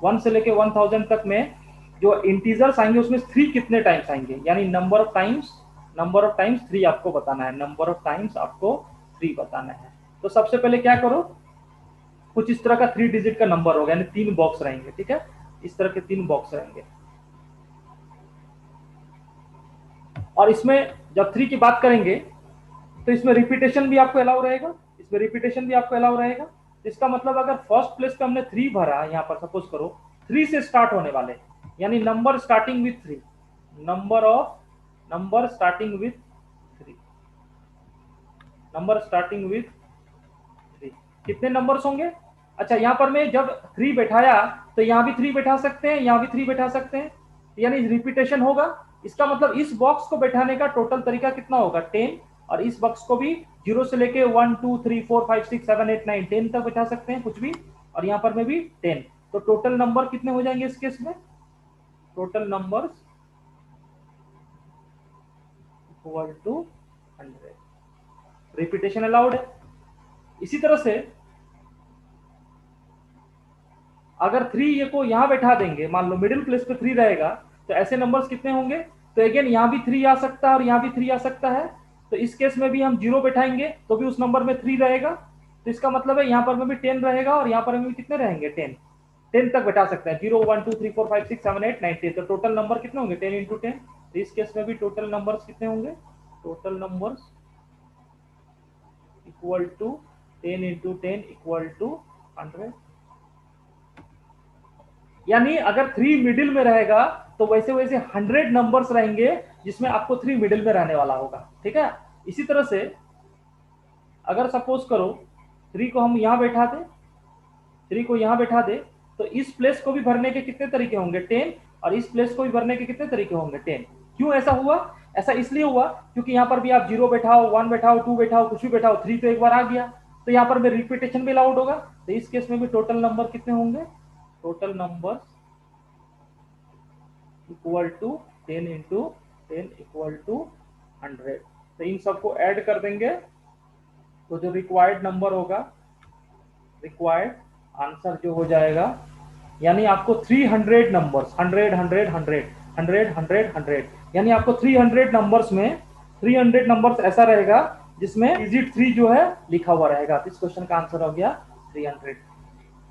1 से लेके 1000 तक में जो इंटीजर्स आएंगे उसमें 3 कितने टाइम्स आएंगे, यानी number of times, number of times 3 आपको बताना है, नंबर ऑफ टाइम्स आपको 3 बताना है। तो सबसे पहले क्या करो, कुछ इस तरह का 3 डिजिट का नंबर होगा, यानी 3 बॉक्स रहेंगे, ठीक है, इस तरह के 3 बॉक्स रहेंगे, और इसमें जब 3 की बात करेंगे तो इसमें रिपीटेशन भी आपको अलाउ रहेगा, इसमें रिपीटेशन भी आपको अलाउ रहेगा। इसका मतलब अगर फर्स्ट प्लेस पे हमने 3 भरा, यहाँ पर सपोज करो 3 से स्टार्ट होने वाले, यानी number starting with 3, number starting with 3, number starting with 3, कितने नंबर्स होंगे, अच्छा यहाँ पर मैं जब 3 बैठाया तो यहाँ भी 3 बैठा सकते हैं, यहाँ भी 3 बैठा सकते हैं, यानी रिपीटेशन होगा। इसका मतलब इस बॉक्स को बैठाने का टोटल तरीका कितना होगा 10, और इस बॉक्स को भी 0 से लेके 1 2 3 4 5 6 7 8 9 10 तक बैठा सकते हैं कुछ भी, और यहाँ पर में भी 10, तो टोटल नंबर कितने हो जाएंगे इस केस में, total numbers equal to 100, repetition allowed है। इसी तरह से अगर 3 ये को यहाँ बैठा देंगे, मान लो मिडिल प्लेस पे 3 रहेगा, तो ऐसे नंबर्स कितने होंगे, तो अगेन यहाँ भी 3 आ सकता है और यहाँ भी 3 आ सकता है, तो इस केस में भी हम 0 बैठाएंगे तो भी उस नंबर में 3 रहेगा, तो इसका मतलब है यहाँ पर में भी 10 रहेगा, और यहाँ पर में भी कितने रहेंगे 10, 10 तक बैठा सकते हैं, 0 1 2 3 4 5 6 7 8 9 10, तो टोटल नंबर कितने होंगे 10 इंटू 10, तो इस केस में भी टोटल नंबर्स कितने होंगे, total numbers equal to 10 into 10 equal to 100, यानी अगर 3 मिडिल में रहेगा तो वैसे वैसे 100 नंबर्स रहेंगे जिसमें आपको 3 मिडिल में रहने वाला होगा, ठीक है। इसी तरह से अगर सपोज करो 3 को हम यहां बैठा दे, 3 को यहां बैठा दे, तो इस प्लेस को भी भरने के कितने तरीके होंगे 10, और इस प्लेस को भी भरने के कितने तरीके होंगे 10। क्यों ऐसा हुआ, ऐसा इसलिए हुआ क्योंकि यहाँ पर भी आप 0 बैठाओ, 1 बैठाओ, 2 बैठाओ, कुछ भी बैठाओ, 3 तो एक बार आ गया, तो यहाँ पर में रिपीटेशन भी अलाउड होगा, तो इस केस में भी टोटल नंबर कितने होंगे, total number equal to 10 into 10 equal to 100, तो इन सबको ऐड कर देंगे तो जो रिक्वायर्ड नंबर होगा, रिक्वायर्ड आंसर जो हो जाएगा, यानी आपको 300 नंबर्स, 100 100 100 100 100 100, यानी आपको 300 नंबर्स में 300 नंबर्स ऐसा रहेगा जिसमें डिजिट 3 जो है लिखा हुआ रहेगा। तो इस क्वेश्चन का आंसर हो गया 300।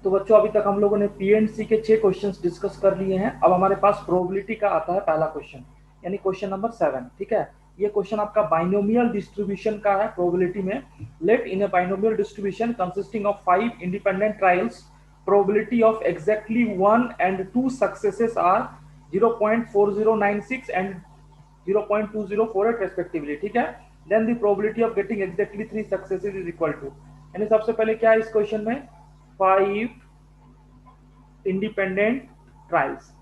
तो बच्चों अभी तक हम लोगों ने पी एंड सी के 6 क्वेश्चंस डिस्कस कर लिए हैं। अब हमारे पास प्रोबेबिलिटी का आता है पहला क्वेश्चन, यानी क्वेश्चन नंबर 7। ठीक है, ये क्वेश्चन आपका बाइनोमियल डिस्ट्रीब्यूशन का है प्रोबेबिलिटी में। Let in a binomial distribution consisting of 5 independent trials probability of exactly 1 and 2 successes are 0.4096 and 0.2048 respectively। ठीक है, then the probability of getting exactly 3 successes is equal to, यानी सबसे पहले क्या है इस क्वेश्चन में, 5 इंडिपेंडेंट ट्रायल्स।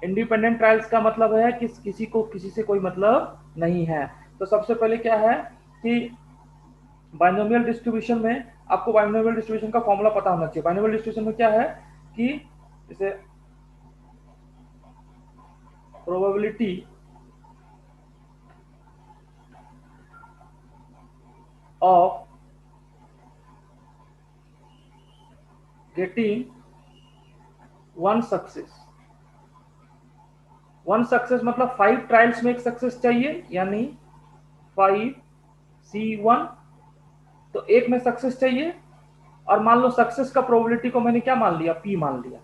इंडिपेंडेंट ट्रायल्स का मतलब है कि किसी को किसी से कोई मतलब नहीं है। तो सबसे पहले क्या है कि बाइनोमियल डिस्ट्रीब्यूशन में आपको बाइनोमियल डिस्ट्रीब्यूशन का फॉर्मूला पता होना चाहिए। बाइनोमियल डिस्ट्रीब्यूशन में क्या है कि जैसे probability of getting one success मतलब 5 ट्रायल्स में एक सक्सेस चाहिए, यानी 5C1, तो एक में सक्सेस चाहिए। और मान लो सक्सेस का प्रोबेबिलिटी को मैंने क्या मान लिया, P मान लिया,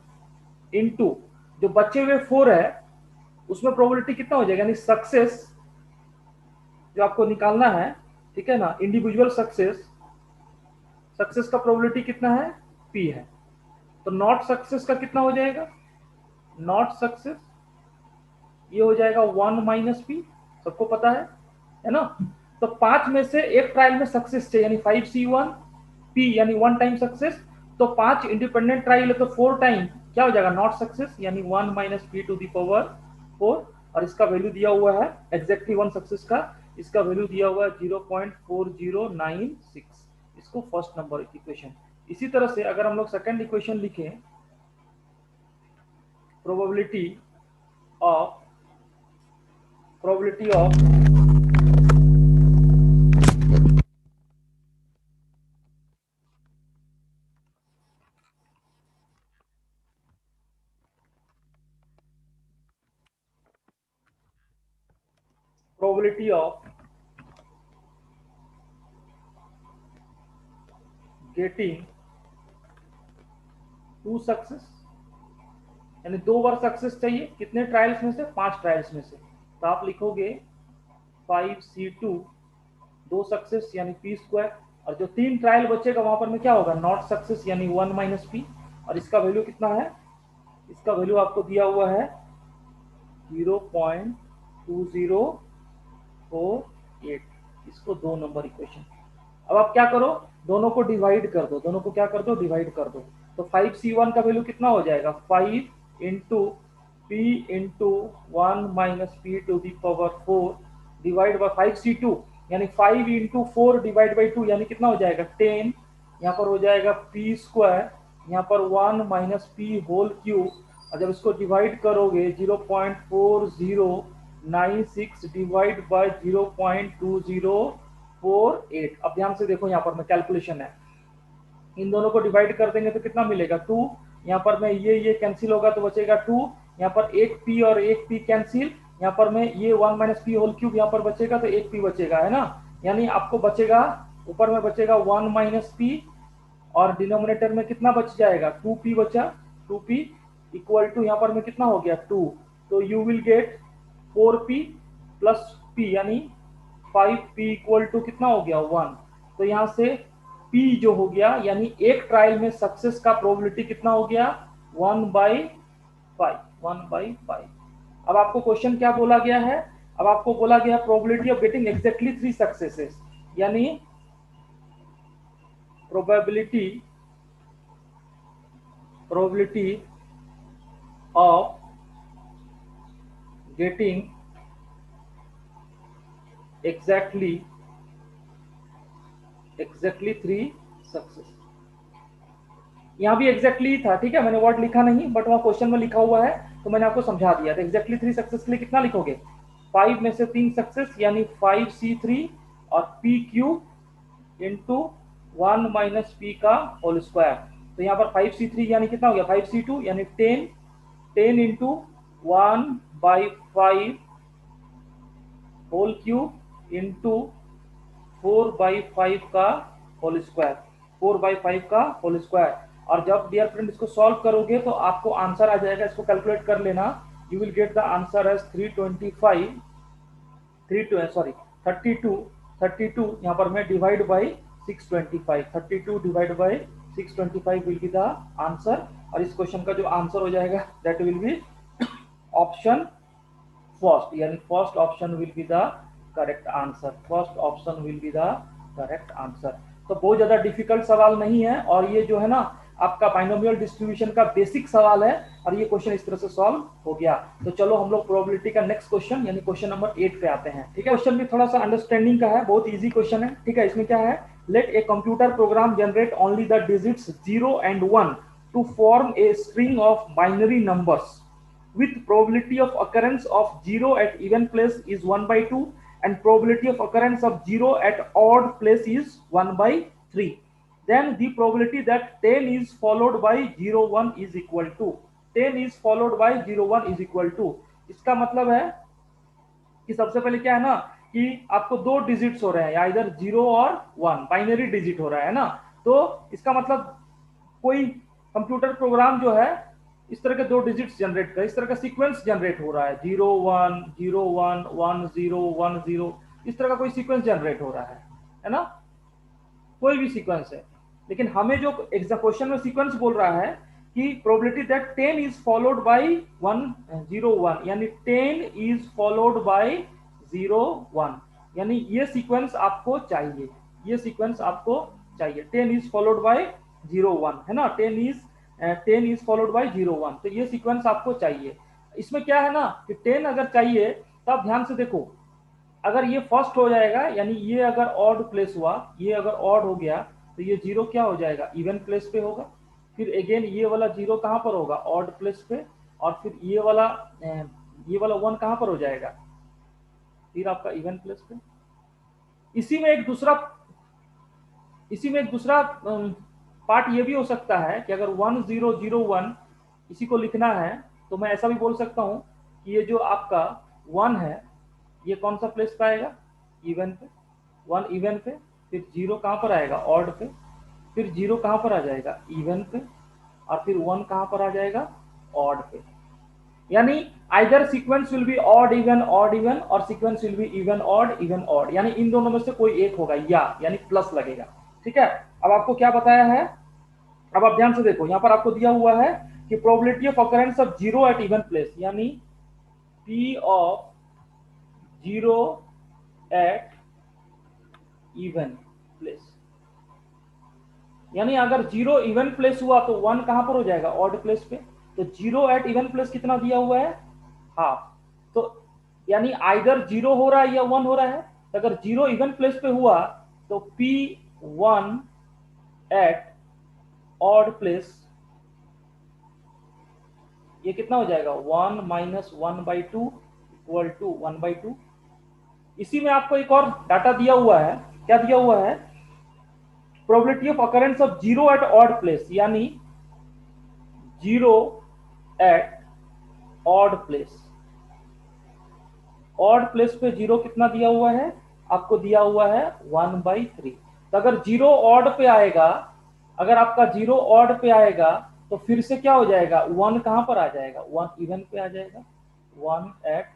इनटू जो बचे हुए 4 है उसमें प्रोबेबिलिटी कितना हो जाएगा, यानी सक्सेस जो आपको निकालना है, ठीक है ना, इंडिविजुअल सक्सेस का प्रोबेबिलिटी कितना है, P है। तो नॉट सक्सेस का कितना हो जाएगा, नॉट सक्सेस ये हो जाएगा 1 माइनस P, सबको पता है ना। तो 5 में से एक ट्रायल में सक्सेस चाहिए, यानी 5C1 P यानी 1 टाइम सक्सेस। तो 5 इंडिपेंडेंट ट्रायल है तो 4 टाइम क्या हो जाएगा, नॉट सक्सेस, यानी 1 minus P to the power 4। और इसका वैल्यू दिया हुआ है एग्जैक्टली 1 सक्सेस का, इसका वैल्यू दिया हुआ है 0.4096। इसको फर्स्ट नंबर इक्वेशन। इसी तरह से अगर हम लोग सेकंड इक्वेशन लिखें, probability of probability of getting 2 success, यानी 2 बार सक्सेस चाहिए, कितने ट्रायल्स में से, 5 ट्रायल्स में से। तो आप लिखोगे 5C2 2 सक्सेस यानी P², और जो 3 ट्रायल बचेगा वहां पर में क्या होगा, नॉट सक्सेस यानी 1 माइनस P। और इसका वैल्यू कितना है, इसका वैल्यू आपको दिया हुआ है 0.2048। इसको 2 नंबर इक्वेशन। अब आप क्या करो, दोनों को डिवाइड कर दो, दोनों को क्या कर दो, डिवाइड कर दो। तो 5C1 का वैल्यू कितना हो जाएगा, 5 into P into 1 minus P to the power 4 divide by 5C2, यानी 5 इंटू 4 डिवाइड बाई 2, यानी कितना हो जाएगा 10। यहाँ पर हो जाएगा P², यहाँ पर 1 माइनस P होल क्यूब। और जब इसको डिवाइड करोगे 0.4096 डिवाइड बाई 0.2048। अब ध्यान से देखो, यहाँ पर में कैलकुलेशन है, इन दोनों को डिवाइड कर देंगे तो कितना मिलेगा 2। यहाँ पर में ये कैंसिल होगा तो बचेगा 2। यहाँ पर एक P और एक P कैंसिल, यहाँ पर में ये 1 माइनस P होल क्यूब यहाँ पर बचेगा तो एक P बचेगा, है ना। यानी आपको बचेगा, ऊपर में बचेगा 1 माइनस P, और डिनोमिनेटर में कितना बच जाएगा, 2P बचा। 2P इक्वल टू यहाँ पर में कितना हो गया 2। तो you will gate 4P plus P, यानी 5P इक्वल टू कितना हो गया 1। तो यहाँ से P जो हो गया, यानी एक ट्रायल में सक्सेस का प्रोबेबिलिटी कितना हो गया 1/5। 1/5। अब आपको क्वेश्चन क्या बोला गया है, अब आपको बोला गया probability of getting exactly 3 successes, यानी probability of getting exactly 3 success. यहाँ भी एग्जैक्टली था, ठीक है, मैंने वर्ड लिखा नहीं, बट वहाँ क्वेश्चन में लिखा हुआ है तो मैंने आपको समझा दिया। तो एग्जैक्टली 3 सक्सेस के लिए कितना लिखोगे, 5 में से 3 सक्सेस यानी 5C3 और P³ इंटू 1 माइनस P का होल स्क्वायर। तो यहाँ पर 5C3 यानी कितना हो गया 5C2 यानी 10 into 1 by 5 whole cube into 4/5 का होल स्क्वायर, 4/5 का होल स्क्वायर। और जब डियर फ्रेंड इसको सॉल्व करोगे तो आपको आंसर आ जाएगा, इसको कैलकुलेट कर लेना। You will get the answer as 325 sorry 32 32 यहाँ पर मैं divide by 625, 32 divide by 625 will be the answer. और इस क्वेश्चन का जो आंसर हो जाएगा that will be option first, यानी first option will be the correct answer, first option will be the correct answer. तो बहुत ज्यादा डिफिकल्ट सवाल नहीं है, और ये जो है ना आपका बाइनोमियल डिस्ट्रीब्यूशन का बेसिक सवाल है, और ये क्वेश्चन इस तरह से सॉल्व हो गया। तो चलो हम लोग प्रोबेबिलिटी का नेक्स्ट क्वेश्चन यानी क्वेश्चन नंबर 8 पे आते हैं। ठीक है, क्वेश्चन भी थोड़ा सा अंडरस्टैंडिंग का है, बहुत इजी क्वेश्चन है। ठीक है, इसमें क्या है, let a computer program generate only the digits 0 and 1 to form a string of binary numbers with probability of occurrence of 0 at even place is 1/2 and probability of occurrence of 0 at odd place is 1/3, then the probability that 10 is followed by 0 1 is equal to 10 is followed by 0 1 is equal to। इसका मतलब है कि सबसे पहले क्या है ना कि आपको दो डिजिट्स हो रहे हैं, या इधर 0 और 1 बाइनरी डिजिट हो रहा है ना, तो इसका मतलब कोई कंप्यूटर प्रोग्राम जो है इस तरह के दो डिजिट्स जनरेट कर, इस तरह का सीक्वेंस जनरेट हो रहा है, 0 1 0 1 1 0 1 0, इस तरह का कोई सीक्वेंस जनरेट हो रहा है ना, कोई भी सीक्वेंस है। लेकिन हमें जो क्वेश्चन में सीक्वेंस बोल रहा है कि probability that 10 is followed by 1 0 1, यानी 10 इज फॉलोड बाय 0 1, यानी ये सीक्वेंस आपको चाहिए, ये सीक्वेंस आपको चाहिए। 10 इज फॉलोड बाय 0 1 है ना, 10 इज फॉलोड बाय 0 1, तो ये सीक्वेंस आपको चाहिए। इसमें क्या है ना कि 10 अगर चाहिए तो आप ध्यान से देखो, अगर ये फर्स्ट हो जाएगा यानी ये अगर ऑड प्लेस हुआ, ये अगर ऑड हो गया तो ये 0 क्या हो जाएगा, इवन प्लेस पे होगा। फिर अगेन ये वाला 0 कहां पर होगा, ऑड प्लेस पे। और फिर ये वाला 1 कहां पर हो जाएगा, फिर आपका इवन प्लेस पे। इसी में एक दूसरा पार्ट ये भी हो सकता है कि अगर 1 0 0 1 इसी को लिखना है तो मैं ऐसा भी बोल सकता हूं कि ये जो आपका 1 है ये कौन सा प्लेस पे आएगा, इवन पे, 1 इवन पे। फिर 0 कहां पर आएगा, ऑड पे। फिर 0 कहां पर आ जाएगा, इवन पे। और फिर 1 कहां पर आ जाएगा, ऑड पे। यानी either sequence will be odd even और sequence will be even odd, यानी इन दोनों में से कोई एक होगा, यानी प्लस लगेगा। ठीक है, अब आपको क्या बताया है, अब आप ध्यान से देखो, यहां पर आपको दिया हुआ है कि probability of occurrence of 0 at even place, यानी P of 0 at even place, यानी अगर 0 इवन प्लेस हुआ तो 1 कहां पर हो जाएगा, ऑड प्लेस पे। तो 0 एट इवन प्लेस कितना दिया हुआ है, हाफ। तो यानी आइदर 0 हो रहा है या 1 हो रहा है। तो अगर 0 इवन प्लेस पे हुआ तो P1 एट ऑड प्लेस ये कितना हो जाएगा, 1 माइनस 1/2 इक्वल टू 1/2। इसी में आपको एक और डाटा दिया हुआ है, क्या दिया हुआ है, probability of occurrence of 0 at odd place, यानी 0 at odd place. Odd place पे 0 कितना दिया हुआ है, आपको दिया हुआ है 1/3। तो अगर 0 ऑड पे आएगा, अगर आपका 0 ऑड पे आएगा तो फिर से क्या हो जाएगा, 1 कहां पर आ जाएगा, 1 इवन पे आ जाएगा, 1 एट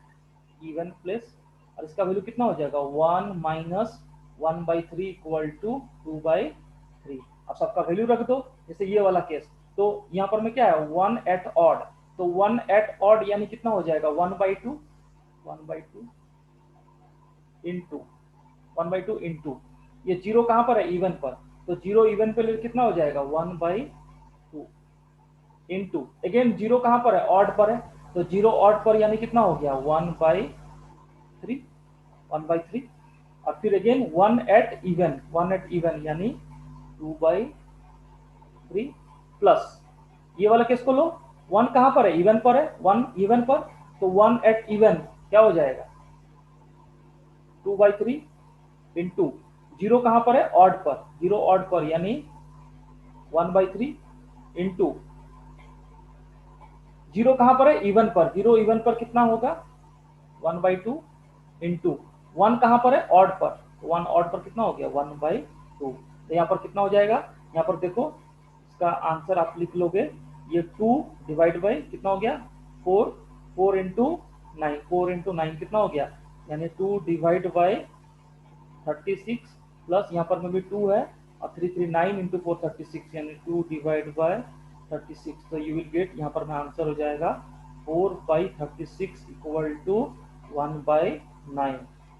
इवन प्लेस। और इसका वैल्यू कितना हो जाएगा, 1 माइनस 1/3 इक्वल टू 2/3। अब सबका वैल्यू रख दो, जैसे ये वाला केस। तो यहाँ पर में क्या है, 1 एट ऑड, तो 1 एट ऑड यानी कितना हो जाएगा, 1/2 इंटू 1/2 इंटू ये 0 कहां पर है, इवन पर। तो 0 इवन पे कितना हो जाएगा, 1/2 इंटू अगेन 0 कहां पर है, ऑड पर है। तो 0 ऑड पर यानी कितना हो गया, 1/3 और फिर अगेन 1 एट इवन यानी 2/3 प्लस ये वाला केस को लो, 1 कहां पर है, इवन पर है, 1 इवन पर। तो 1 एट इवन क्या हो जाएगा, 2/3 इंटू 0 कहां पर है, ऑड पर, 0 ऑड पर यानी 1/3 इंटू जीरो कहां पर है? इवन पर। जीरो इवन पर कितना होगा? 1/2 इंटू 1 कहां पर है? ऑड पर। 1 ऑड पर कितना हो गया? 1/2। तो यहाँ पर कितना हो जाएगा? यहाँ पर देखो इसका आंसर आप लिख लोगे, ये 2 डिवाइड बाई कितना हो गया? 4। 4 इंटू 9, 4 इंटू 9 कितना हो गया? यानी 2 डिवाइड बाई 36 प्लस यहाँ पर में भी 2 है और 3 3 9 इंटू 4 36, यानी 2 डिवाइड बाय 36। तो यू विल गेट, यहाँ पर में आंसर हो जाएगा 4/36 इक्वल टू 1/9।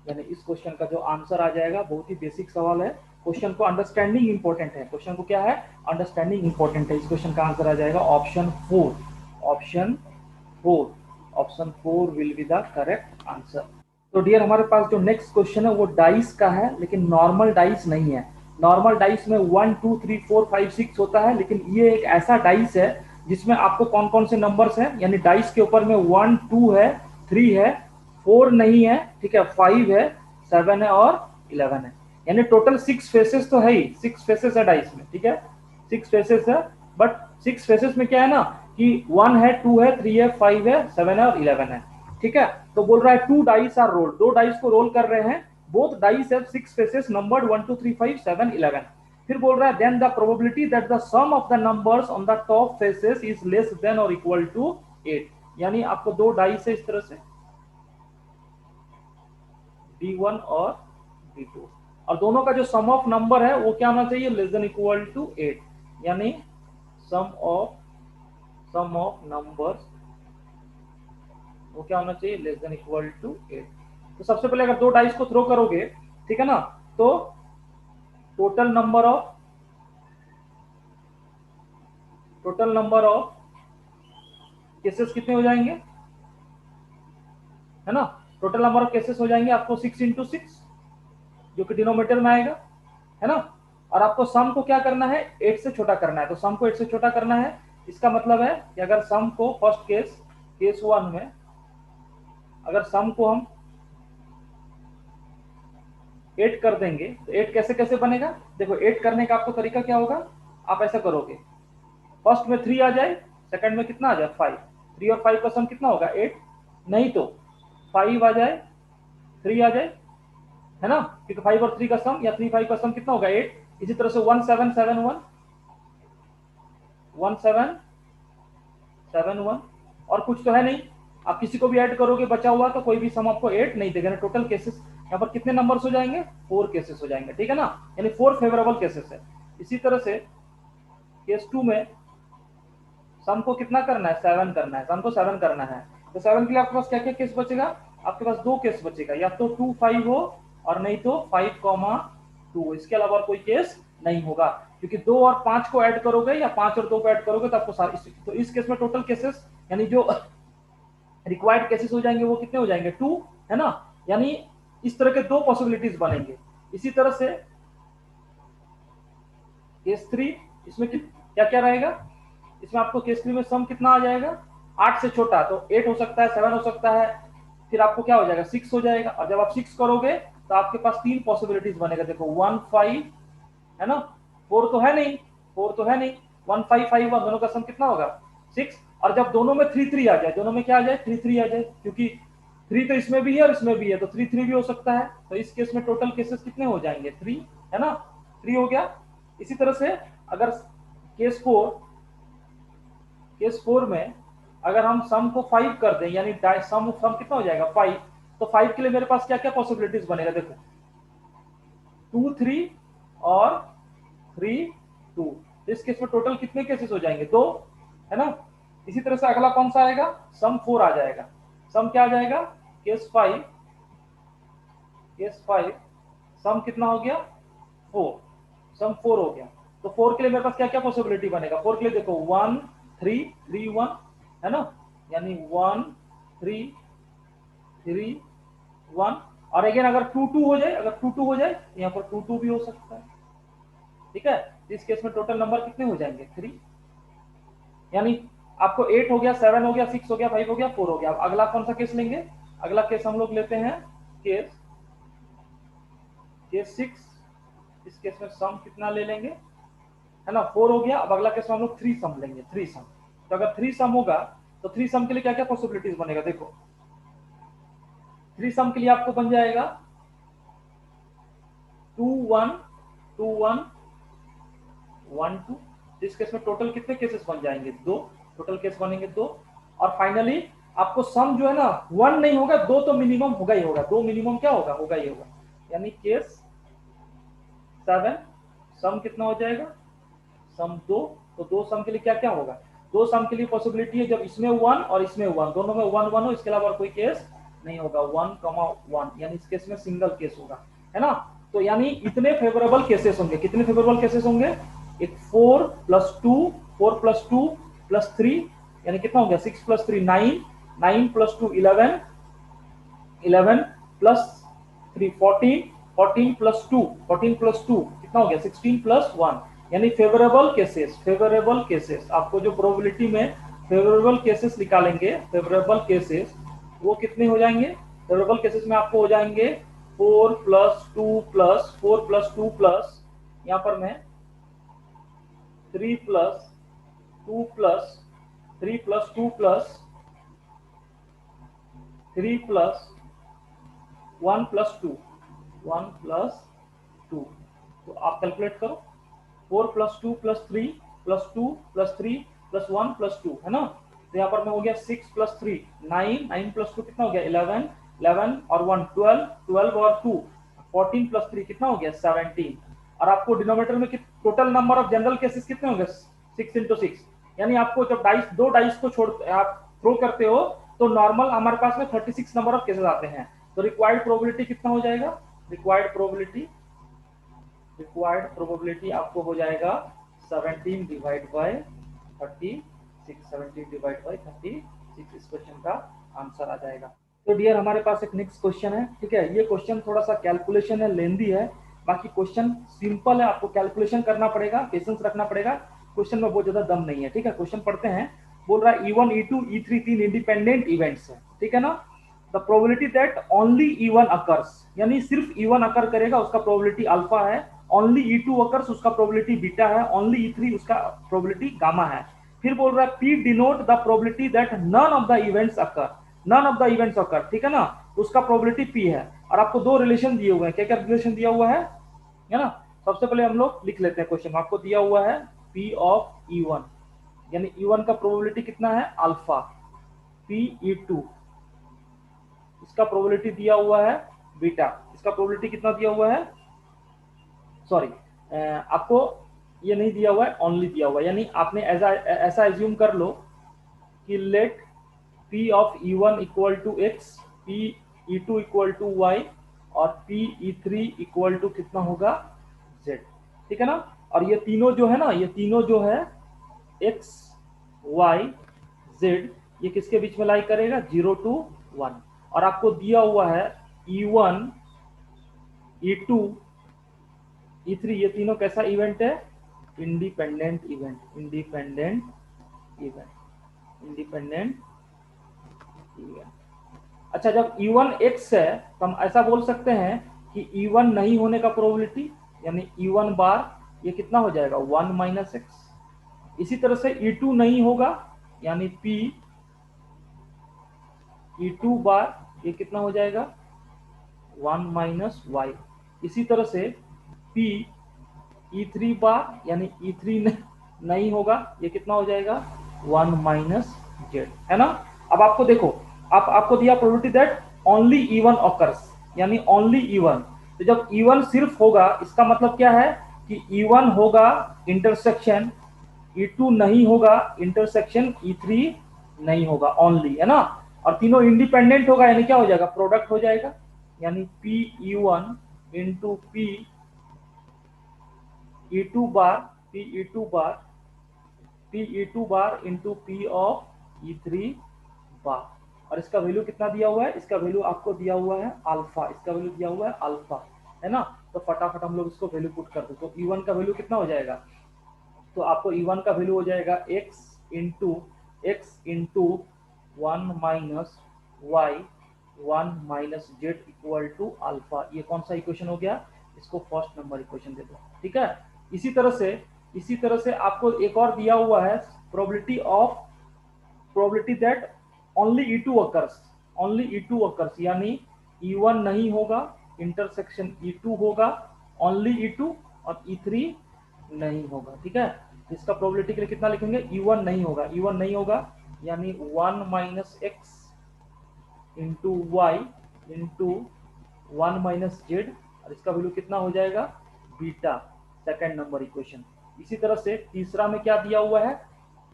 यानी इस क्वेश्चन का जो आंसर आ जाएगा, बहुत ही बेसिक सवाल है। क्वेश्चन को अंडरस्टैंडिंग इंपॉर्टेंट है। क्वेश्चन को क्या है? अंडरस्टैंडिंग इंपॉर्टेंट है। इस क्वेश्चन का आंसर आ जाएगा option 4। Option 4। Option 4 will be the correct answer. तो डियर, हमारे पास जो नेक्स्ट क्वेश्चन है वो डाइस का है, लेकिन नॉर्मल डाइस नहीं है। नॉर्मल डाइस में 1 2 3 4 5 6 होता है, लेकिन ये एक ऐसा डाइस है जिसमें आपको कौन कौन से नंबर्स हैं, यानी डाइस के ऊपर में 1 2 है, 3 है, 4 नहीं है, ठीक है, 5 है, 7 है और 11 है। यानी टोटल 6 फेसेस तो है ही, 6 फेसेस है डाइस में, ठीक है, 6 फेसेस है। बट 6 फेसेस में क्या है ना कि 1 है, 2 है, 3 है, 5 है, 7 है और 11 है, ठीक है। तो बोल रहा है 2 डाइस आर रोल, 2 डाइस को रोल कर रहे हैं। Both dice have 6 faces numbered 1 2 3 5 7 11। फिर बोल रहा है then the probability that the sum of the numbers on the top faces is less than और इक्वल टू 8। यानी आपको 2 डाइस है इस तरह से, D1 और D2, और दोनों का जो सम ऑफ नंबर है वो क्या होना चाहिए? Less than equal to 8। यानी सम ऑफ नंबर्स वो क्या होना चाहिए? Less than equal to 8। तो सबसे पहले अगर 2 डाइस को थ्रो करोगे, ठीक है ना, तो टोटल नंबर ऑफ केसेस कितने हो जाएंगे, है ना? टोटल नंबर ऑफ केसेस हो जाएंगे आपको 6 इंटू 6, जो कि डिनोमिनेटर में आएगा, है ना। और आपको सम को क्या करना है? 8 से छोटा करना है। तो सम को 8 से छोटा करना है, इसका मतलब है कि अगर सम को फर्स्ट केस 1 में अगर सम को हम 8 कर देंगे तो 8 कैसे कैसे बनेगा? देखो 8 करने का आपको तरीका क्या होगा? आप ऐसा करोगे, फर्स्ट में 3 आ जाए, सेकंड में कितना आ जाए? 5। 3 और 5 का सम कितना होगा? 8। नहीं तो 5 आ जाए, 3 आ जाए, है ना, क्योंकि 5 और 3 का सम या 3 5 का सम कितना होगा? 8। इसी तरह से 1 7 7 1 1 7 7 1, और कुछ तो है नहीं। आप किसी को भी ऐड करोगे बचा हुआ तो कोई भी सम आपको 8 नहीं देगा। टोटल केसेस यहाँ पर कितने नंबर्स हो जाएंगे? 4 केसेस हो जाएंगे, ठीक है ना, यानी 4 फेवरेबल केसेस है। इसी तरह से केस 2 में सम को कितना करना है? 7 करना है। सम को 7 करना है, तो 7 के लिए आपके पास क्या क्या केस बचेगा? आपके पास 2 केस बचेगा, या तो 2 5 हो और नहीं तो 5,2। इसके अलावा कोई केस नहीं होगा, क्योंकि 2 और 5 को ऐड करोगे या 5 और 2 को ऐड करोगे तो आपको सारे, तो इस केस में टोटल केसेस यानी जो रिक्वायर्ड केसेस हो जाएंगे वो कितने हो जाएंगे? 2, है ना। यानी इस तरह के 2 पॉसिबिलिटीज बनेंगे। इसी तरह से केस 3, इसमें क्या क्या रहेगा? इसमें आपको केस 3 में सम कितना आ जाएगा? 8 से छोटा, तो 8 हो सकता है, 7 हो सकता है, फिर आपको क्या हो जाएगा? 6 हो जाएगा। और जब आप 6 करोगे तो आपके पास 3 पॉसिबिलिटीज बनेगा। देखो 1 5, है ना, 4 तो है नहीं, 4 तो है नहीं, 1 5 5 1, दोनों का सम कितना होगा? 6। और जब दोनों में 3 3 आ जाए, दोनों में क्या आ जाए? 3 3 आ जाए, क्योंकि 3 तो इसमें भी है और इसमें भी है, तो 3 3 भी हो सकता है। तो इस केस में टोटल केसेस कितने हो जाएंगे? 3, है ना, 3 हो गया। इसी तरह से अगर केस 4 में अगर हम सम को 5 कर दें, यानी सम कितना हो जाएगा? 5। तो 5 के लिए मेरे पास क्या क्या पॉसिबिलिटीज बनेगा? देखो 2 3 और 3 2। इस केस में टोटल कितने केसेस हो जाएंगे? 2, है ना। इसी तरह से अगला कौन सा आएगा? सम 4 आ जाएगा। सम क्या आ जाएगा? केस 5 सम कितना हो गया? 4। सम 4 हो गया। तो 4 के लिए मेरे पास क्या क्या पॉसिबिलिटी बनेगा? 4 के लिए देखो 1 3 3 1, है ना, यानी 1 3 3 1। और अगेन अगर 2 2 हो जाए, अगर 2 2 हो जाए तो यहाँ पर 2 2 भी हो सकता है, ठीक है। इस केस में टोटल नंबर कितने हो जाएंगे? 3। यानी आपको 8 हो गया, 7 हो गया, 6 हो गया, 5 हो गया, 4 हो गया। अब अगला कौन सा केस लेंगे? अगला केस हम लोग लेते हैं केस 6। इस केस में सम कितना ले लेंगे, है ना, 4 हो गया। अब अगला केस में हम लोग 3 सम लेंगे, 3 सम। तो अगर 3 सम होगा तो थ्री सम के लिए क्या क्या पॉसिबिलिटीज बनेगा, देखो थ्री सम के लिए आपको बन जाएगा 2 1 2 1 1 2। इस केस में टोटल कितने केसेस बन जाएंगे, दो, टोटल केस बनेंगे दो। और फाइनली आपको सम जो है ना वन नहीं होगा, दो तो मिनिमम होगा ही होगा, दो मिनिमम क्या होगा, होगा ही होगा। यानी केस 7 सम कितना हो जाएगा, सम दो। तो दो सम के लिए क्या क्या होगा, दो सम के लिए पॉसिबिलिटी है जब इसमें वन और इसमें वन, दोनों में वन वन हो, इसके अलावा कोई केस नहीं होगा, 1, 1, यानी इस केस में सिंगल केस होगा, है ना। तो यानी इतने फेवरेबल केसेस होंगे, कितने फेवरेबल केसेस होंगे, एक 4+2, 4+2+3, यानी कितना हो गया 6+3 9, 9+2 11, 11+3 14, 14+2 14+2 कितना हो गया 16+1। यानी फेवरेबल केसेस, फेवरेबल केसेस आपको जो प्रोबेबिलिटी में फेवरेबल केसेस निकालेंगे, फेवरेबल केसेस वो कितने हो जाएंगे, फेवरेबल केसेस में आपको हो जाएंगे 4+2+4+2+ यहाँ पर मैं 3+2+3+2+3+1+2, तो आप कैलकुलेट करो, 4+2+3+2+3+1+2 है ना। तो यहाँ पर में हो गया 6+3 9, 9+2 कितना हो गया 11, 11 और 1 12, 12 और 2 14+3 कितना हो गया 17। और आपको डिनोमिनेटर में total number of general cases कितने होंगे 6 × 6। यानी आपको जब डाइस, दो डाइस को छोड़ आप थ्रो करते हो तो नॉर्मल हमारे पास में 36 नंबर ऑफ केसेस आते हैं। तो रिक्वायर्ड प्रोबेबिलिटी कितना हो जाएगा, रिक्वायर्ड प्रोबेबिलिटी आपको हो जाएगा 17 डिवाइड बाय 36, 17 डिवाइड बाय 36 इस क्वेश्चन का आंसर आ जाएगा। तो डियर हमारे पास एक नेक्स्ट क्वेश्चन है, ठीक है। ये क्वेश्चन थोड़ा सा कैलकुलेशन है, लेंदी है, बाकी क्वेश्चन सिंपल है, आपको कैलकुलेशन करना पड़ेगा, पेशेंस रखना पड़ेगा, क्वेश्चन में बहुत ज्यादा दम नहीं है, ठीक है। क्वेश्चन पढ़ते हैं, बोल रहा है E1 E2 E3 तीन इंडिपेंडेंट इवेंट्स है, ठीक है ना। The probability that only E1 occurs, यानी सिर्फ E1 अकर करेगा उसका प्रोबेबिलिटी अल्फा है, ओनली E2 अकर्स उसका प्रोबेबिलिटी बीटा है, ओनली E3 उसका प्रोबेबिलिटी गामा है। फिर बोल रहा है P denote the probability that none of the events occur, none of the events occur, ठीक है ना, उसका प्रोबेबिलिटी P है। और आपको दो रिलेशन दिए हुए हैं, क्या क्या रिलेशन दिया हुआ है ना। सबसे पहले हम लोग लिख लेते हैं क्वेश्चन, आपको दिया हुआ है P ऑफ E1, यानी E1 का प्रोबेबिलिटी कितना है अल्फा, P E2 इसका प्रोबेबिलिटी दिया हुआ है बीटा, इसका प्रोबेबिलिटी कितना दिया हुआ है, सॉरी आपको ये नहीं दिया हुआ है, ओनली दिया हुआ है। यानी आपने ऐसा एज्यूम कर लो कि let P of E1 equal to x, P E2 equal to y और P E3 इक्वल टू कितना होगा Z, ठीक है ना। और ये तीनों जो है ना, ये तीनों जो है x y z, ये किसके बीच में लाई करेगा 0 to 1। और आपको दिया हुआ है E1 E2 E3, ये तीनों कैसा इवेंट है, independent event, independent event, independent event. अच्छा, जब E1 x है तो हम ऐसा बोल सकते हैं कि E1 नहीं होने का प्रोबेबिलिटी, यानी E1 बार ये कितना हो जाएगा 1 - x। इसी तरह से E2 नहीं होगा, यानी P E2 बार ये कितना हो जाएगा 1 - y। इसी तरह से P E3 बार, यानी E3 नहीं होगा, ये कितना हो जाएगा 1 - z, है ना। अब आपको देखो, आपको दिया probability that only E1 occurs, यानी ओनली E1। तो जब E1 सिर्फ होगा इसका मतलब क्या है कि E1 होगा इंटरसेक्शन, E2 नहीं होगा इंटरसेक्शन, E3 नहीं होगा, ओनली, है ना। और तीनों इंडिपेंडेंट होगा, यानी क्या हो जाएगा प्रोडक्ट हो जाएगा, यानी P E1 into P E2 bar, P E2 bar, P E2 bar into P of E3 बार। और इसका वैल्यू कितना दिया हुआ है, इसका वैल्यू आपको दिया हुआ है अल्फा, इसका वैल्यू दिया हुआ है अल्फा, है ना। तो फटाफट हम लोग इसको वैल्यू पुट कर दो, तो E1 का वैल्यू कितना हो जाएगा, तो आपको E1 का वैल्यू हो जाएगा x into 1 minus y 1 - z equal to alpha. ये कौन सा इक्वेशन हो गया, इसको फर्स्ट नंबर इक्वेशन दे दो, ठीक है। इसी तरह से आपको एक और दिया हुआ है probability of probability that only E2 occurs, यानी E1 नहीं होगा, इंटरसेक्शन E2 होगा, ओनली E2, और E3 नहीं होगा। ठीक है, इसका प्रोबेबिलिटी के लिए कितना लिखेंगे, E1 नहीं होगा, E1 नहीं होगा यानी 1 minus x into y into 1 minus z, और इसका वैल्यू कितना हो जाएगा, बीटा, सेकेंड नंबर इक्वेशन। इसी तरह से तीसरा में क्या दिया हुआ है,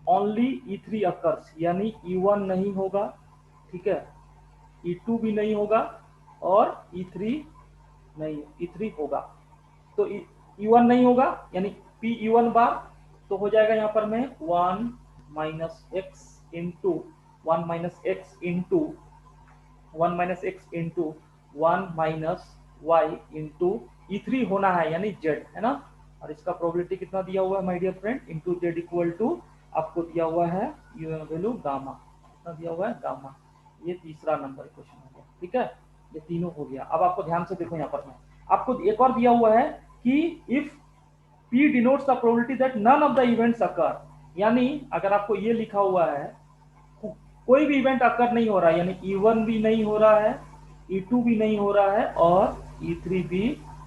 ओनली E3 अकर्स, यानी E1 नहीं होगा, ठीक है, E2 भी नहीं होगा, और E3 नहीं, E3 होगा। तो E1 नहीं होगा यानी P E1 बार, तो हो जाएगा यहाँ पर में 1 minus x into 1 minus x into 1 minus x into 1 minus y into E3 होना है यानी जेड, है ना। और इसका प्रोबेबिलिटी कितना दिया हुआ है my dear friend, into z equal to आपको दिया हुआ है वैल्यू गामा, कितना दिया हुआ है, गामा। ये तीसरा नंबर क्वेश्चन हो गया। ठीक है, ये तीनों हो गया। अब आपको ध्यान से देखो, यहाँ पर मैं आपको एक और दिया हुआ है कि if P denotes the probability that none of the events occur, यानी अगर आपको ये लिखा हुआ है कोई भी इवेंट अकर नहीं हो रहा है, यानी E1 भी नहीं हो रहा है, E2 भी नहीं हो रहा है, और E3 भी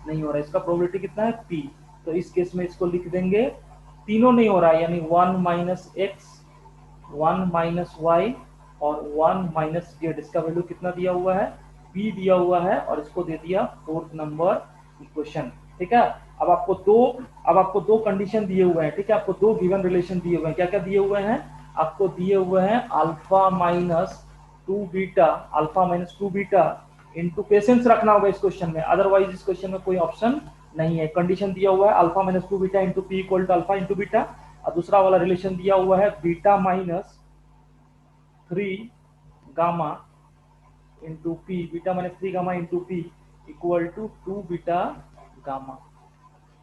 नहीं हो रहा है, इसका प्रोबेबिलिटी कितना है, P। तो इस केस में इसको लिख देंगे तीनों नहीं हो रहा है, यानी 1 माइनस एक्स 1 माइनस वाई और 1 माइनस जेड, इसका वैल्यू कितना दिया हुआ है, P दिया हुआ है, और इसको दे दिया फोर्थ नंबर इक्वेशन। ठीक है, अब आपको दो कंडीशन दिए हुए हैं। ठीक है, आपको दो गिवन रिलेशन दिए हुए हैं। क्या क्या दिए हुए हैं, आपको दिए हुए हैं alpha minus 2 beta into, patience रखना होगा इस क्वेश्चन में, अदरवाइज इस क्वेश्चन में कोई ऑप्शन नहीं है। कंडीशन दिया हुआ है alpha minus 2 beta into p equal to alpha into beta, और दूसरा वाला रिलेशन दिया हुआ है beta minus 3 gamma into p, beta minus 3 gamma into p equal to 2 beta gamma,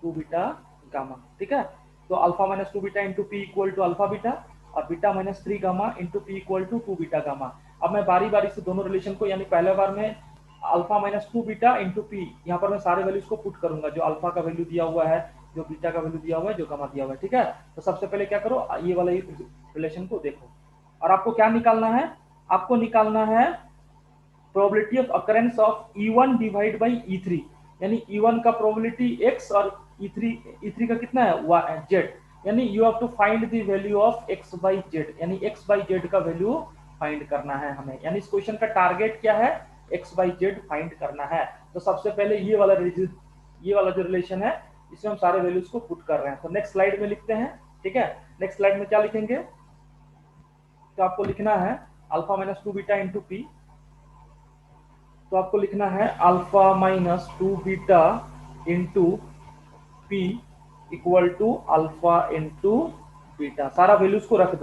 2 beta gamma. ठीक है, तो alpha minus 2 beta into p equal to alpha beta, और beta minus 3 gamma into p equal to 2 beta gamma. अब मैं बारी बारी से दोनों रिलेशन को, यानी पहले बार में alpha minus 2 beta into P, यहाँ पर मैं सारे वैल्यूज को पुट करूंगा, जो अल्फा का वैल्यू दिया हुआ है, जो बीटा का वैल्यू दिया हुआ है, जो गामा दिया हुआ है। ठीक है, तो सबसे पहले क्या करो, ये वाला रिलेशन को देखो, और आपको क्या निकालना है, आपको निकालना है probability of occurrence of E1 divide by E3, यानी E1 का प्रोबेबिलिटी x और E3 का कितना है, z, यानी you have to find the value of x by z, यानी x बाई z का वैल्यू फाइंड करना है हमें, यानी इस क्वेश्चन का टारगेट क्या है, x बाई z फाइंड करना है। तो सबसे पहले ये वाला जो रिलेशन है, इसमें हम सारे वैल्यूज को पुट कर रहे हैं। तो नेक्स्ट स्लाइड में लिखते हैं। ठीक है, नेक्स्ट स्लाइड में क्या लिखेंगे, तो आपको लिखना है alpha minus 2 beta into p, तो आपको लिखना है alpha minus 2 beta into p equal to alpha into beta. सारा वैल्यूज को रख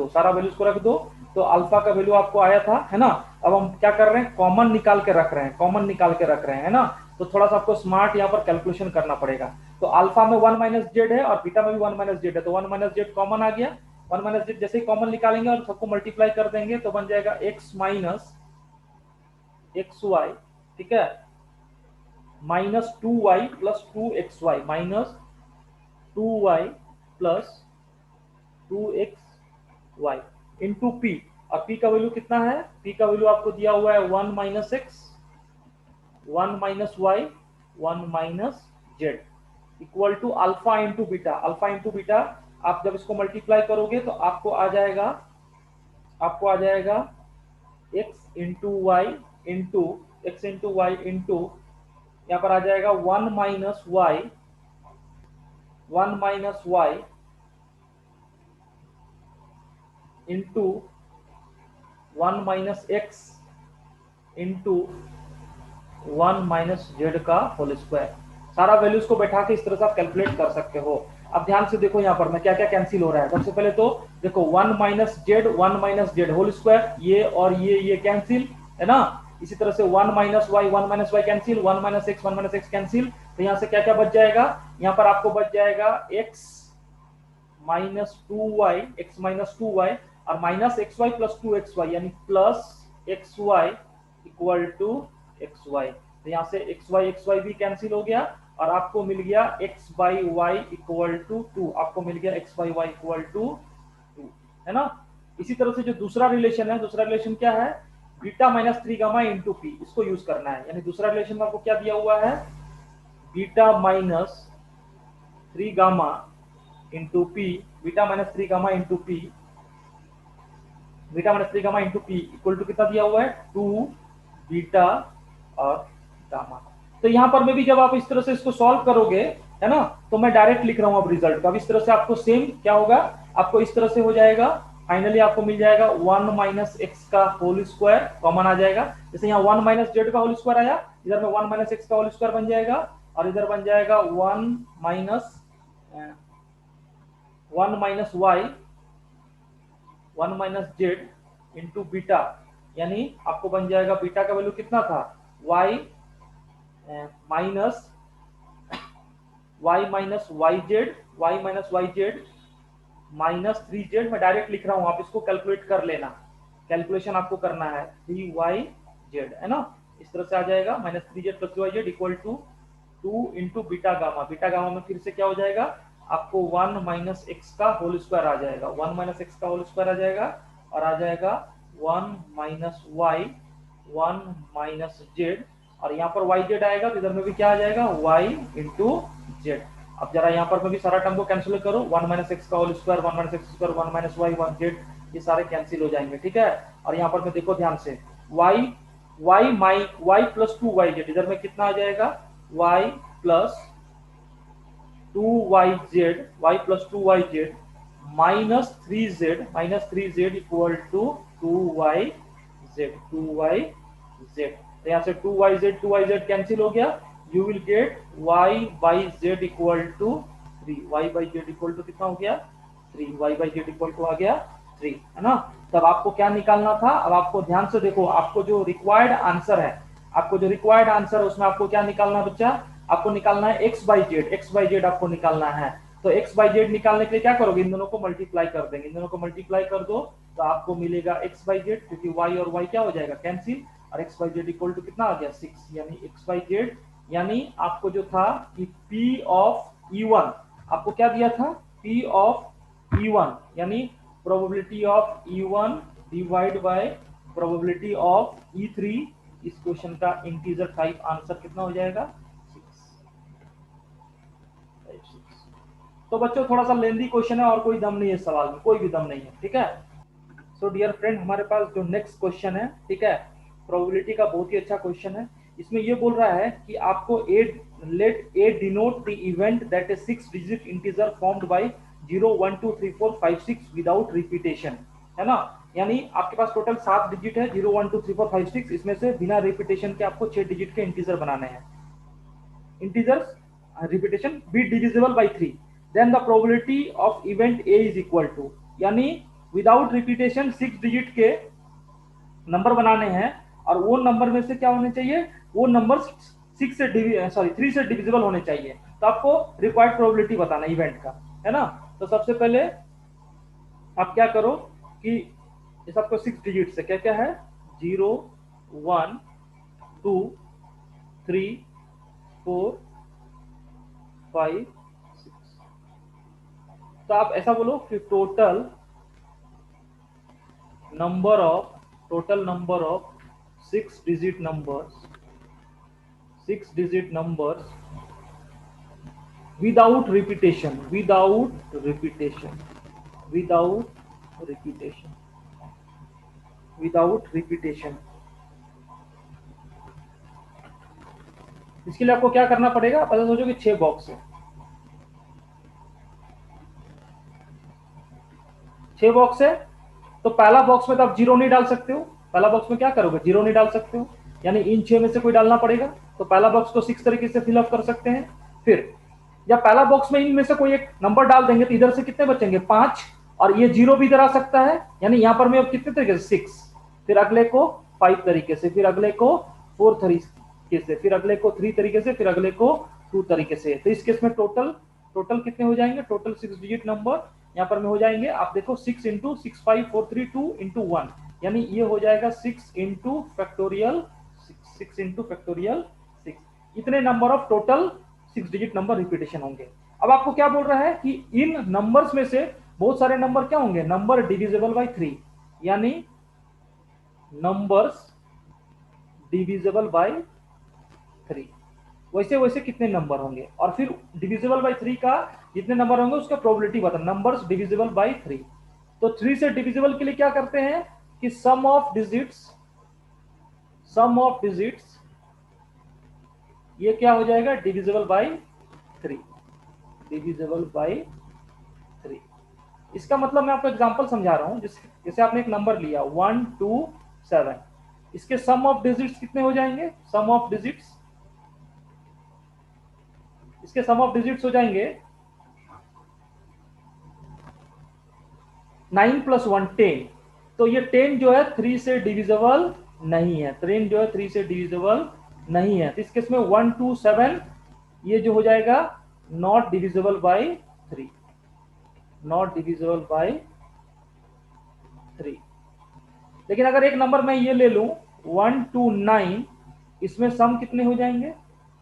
दो, तो अल्फा का वैल्यू आपको आया था, है ना। अब हम क्या कर रहे हैं, कॉमन निकाल के रख रहे हैं, है ना। तो थोड़ा सा आपको स्मार्ट यहाँ पर कैलकुलेशन करना पड़ेगा। तो अल्फा में 1 माइनस जेड है और बीटा में भी 1 माइनस जेड है, तो 1 माइनस जेड कॉमन आ गया। 1 माइनस जेड जैसे ही कॉमन निकालेंगे और सबको मल्टीप्लाई कर देंगे तो बन जाएगा x माइनस एक्स वाई, ठीक है, minus 2y plus 2xy, minus 2y plus 2xy into P. अब p का वैल्यू कितना है, p का वैल्यू आपको दिया हुआ है 1 minus x 1 minus y 1 minus z equal to alpha into beta. आप जब इसको मल्टीप्लाई करोगे तो आपको आ जाएगा x into y into x into y into, यहाँ पर आ जाएगा 1 minus y into 1 minus x into 1 minus z का होल स्क्वायर। सारा वैल्यूज को बैठा के इस तरह से आप कैलकुलेट कर सकते हो। अब ध्यान से देखो यहाँ पर मैं क्या क्या कैंसिल हो रहा है। सबसे पहले तो देखो 1 माइनस जेड होल स्क्वायर, ये और ये कैंसिल, है ना। इसी तरह से 1 minus y cancel, 1 minus x cancel. तो यहाँ से क्या क्या बच जाएगा, यहाँ पर आपको बच जाएगा x माइनस 2y और माइनस xy प्लस 2xy, यानी plus xy equal to xy। तो यहाँ से xy भी कैंसिल हो गया और आपको मिल गया x by y equal to 2, आपको मिल गया x by y equal to 2, है ना। इसी तरह से जो दूसरा रिलेशन है, दूसरा रिलेशन क्या है, beta minus 3 gamma into P, इसको यूज करना है। यानी दूसरा रिलेशन में आपको क्या दिया हुआ है, beta minus 3 gamma into p, beta minus 3 gamma into p, beta minus 3 gamma into p equal to कितना दिया हुआ है, 2 बीटा और गामा। तो यहां पर में भी जब आप इस तरह से इसको सॉल्व करोगे, है ना, तो मैं डायरेक्ट लिख रहा हूं अब रिजल्ट का। अब इस तरह से आपको सेम क्या होगा, आपको इस तरह से हो जाएगा, फाइनली आपको मिल जाएगा 1 माइनस एक्स का होल स्क्वायर कॉमन आ जाएगा। जैसे यहाँ 1 माइनस जेड का होल स्क्वायर आया, इधर में 1 माइनस एक्स का होल स्क्वायर बन जाएगा, और इधर बन जाएगा 1 minus y, 1 minus z into beta, यानी आपको बन जाएगा बीटा का वैल्यू कितना था, y माइनस वाई जेड, वाई minus y z minus 3z। मैं डायरेक्ट लिख रहा हूं, आप इसको कैलकुलेट कर लेना, कैलकुलेशन आपको करना है, 3yz, है ना, इस तरह से आ जाएगा minus 3z plus 3yz equal to 2 into beta gamma. Beta gamma में फिर से क्या हो जाएगा, आपको 1 माइनस एक्स का होल स्क्वायर आ जाएगा, 1 माइनस एक्स का होल स्क्वायर आ जाएगा, और आ जाएगा 1 माइनस वाई, 1 माइनस जेड, और यहाँ पर वाई जेड आएगा, तो इधर में भी क्या आ जाएगा, वाई इंटू जेड। अब जरा यहाँ पर मैं भी सारा टर्म को कैंसिल करो, 1 माइनस एक्स का whole square, 1 minus x square, 1 minus y, 1 z, ये सारे कैंसिल हो जाएंगे, ठीक है। और यहाँ पर मैं देखो ध्यान से, वाई प्लस 2 वाई जेड, इधर में कितना आ जाएगा, y plus 2yz, y plus 2yz minus 3z equal to 2yz, तो यहाँ से 2yz कैंसिल हो गया, you will get y by z equal to 3, y by z equal to कितना हो गया, 3, y by z equal to आ गया 3, है ना। तब आपको क्या निकालना था, अब आपको ध्यान से देखो, आपको जो रिक्वायर्ड आंसर है, आपको जो रिक्वायर्ड आंसर है उसमें आपको क्या निकालना है बच्चा, आपको निकालना है x बाई जेड आपको निकालना है। तो x बाई जेड निकालने के लिए क्या करोगे, इन दोनों को मल्टीप्लाई कर देंगे, इन दोनों को मल्टीप्लाई कर दो तो आपको मिलेगा x बाई जेड, क्योंकि y और y क्या हो जाएगा, कैंसिल, और x by z equal to कितना आ गया, 6, यानी x बाई जेड, यानी आपको जो था कि p ऑफ E1, आपको क्या दिया था, p ऑफ E1, यानी probability of E1 divide by probability of E3, इस क्वेश्चन का इंटीजर टाइप आंसर कितना हो जाएगा, 6। तो बच्चों थोड़ा सा लेंदी क्वेश्चन है और कोई दम नहीं है सवाल में, कोई भी दम नहीं है, ठीक है। सो डियर फ्रेंड, हमारे पास जो नेक्स्ट क्वेश्चन है, ठीक है, प्रोबेबिलिटी का बहुत ही अच्छा क्वेश्चन है। इसमें ये बोल रहा है कि आपको let A denote the event that A 6 digit integer formed by 0 1 2 3 4 5 6 without repetition, है ना। यानी आपके पास टोटल 7 डिजिट है, 0 1 2 3 4 5 6, इसमें से बिना रिपीटेशन के आपको 6 डिजिट के इंटीजर बनाने हैं। Integers repetition be divisible by 3, then the probability of event A is equal to, यानी विदाउट रिपीटेशन 6 डिजिट के नंबर बनाने हैं, और वो नंबर में से क्या होने चाहिए, वो नंबर 3 से डिविजिबल होने चाहिए। तो आपको रिक्वायर्ड प्रोबेबिलिटी बताना इवेंट का, है ना। तो सबसे पहले आप क्या करो कि इस आपको 6 डिजिट से क्या क्या है, 0 1 2 3 4 5 6, तो आप ऐसा बोलो कि total number of 6 digit numbers without repetition, इसके लिए आपको क्या करना पड़ेगा, पहले सोचो कि 6 बॉक्स है, 6 बॉक्स है, तो पहला बॉक्स में तो आप 0 नहीं डाल सकते हो, पहला बॉक्स में क्या करोगे, 0 नहीं डाल सकते हो, यानी इन 6 में से कोई डालना पड़ेगा। तो पहला बॉक्स को 6 तरीके से फिलअप कर सकते हैं। फिर जब पहला बॉक्स में इनमें से कोई एक नंबर डाल देंगे तो इधर से कितने बचेंगे, 5, और ये 0 भी इधर आ सकता है, यानी यहाँ पर मैं अब कितने तरीके से, 6, फिर अगले को 5 तरीके से, फिर अगले को 4 तरीके से, फिर अगले को 3 तरीके से, फिर अगले को 2 तरीके से। तो इस केस में टोटल कितने हो जाएंगे, टोटल 6 डिजिट नंबर यहाँ पर में हो जाएंगे, आप देखो 6 इंटू 6 5 4 3 2 इंटू 1, यानी ये हो जाएगा 6 इंटू फैक्टोरियल 6, इतने number of total 6 digit number repetition होंगे। अब आपको क्या बोल रहा है कि इन नंबर्स में से बहुत सारे नंबर क्या होंगे, नंबर डिविजिबल बाय 3, यानी नंबर्स डिविजिबल बाय 3। वैसे वैसे कितने नंबर होंगे, और फिर डिविजिबल बाय 3 का जितने नंबर होंगे उसका प्रोबेबिलिटी बता, नंबर्स डिविजिबल बाय 3। तो 3 से डिविजिबल के लिए क्या करते हैं कि सम ऑफ डिजिट्स ये क्या हो जाएगा, डिविजिबल बाय 3, डिविजिबल बाय 3। इसका मतलब मैं आपको एग्जांपल समझा रहा हूं, जैसे आपने एक नंबर लिया 1 2 7, इसके सम ऑफ डिजिट्स कितने हो जाएंगे, इसके सम ऑफ डिजिट्स हो जाएंगे 9 + 1 10। तो ये 10 जो है 3 से डिविजिबल नहीं है, 10 जो है 3 से डिविजिबल नहीं है। तो इस केस में 1 2 7 ये जो हो जाएगा not divisible by 3, not divisible by 3। लेकिन अगर एक नंबर मैं ये ले लूं 1 2 9, इसमें सम कितने हो जाएंगे,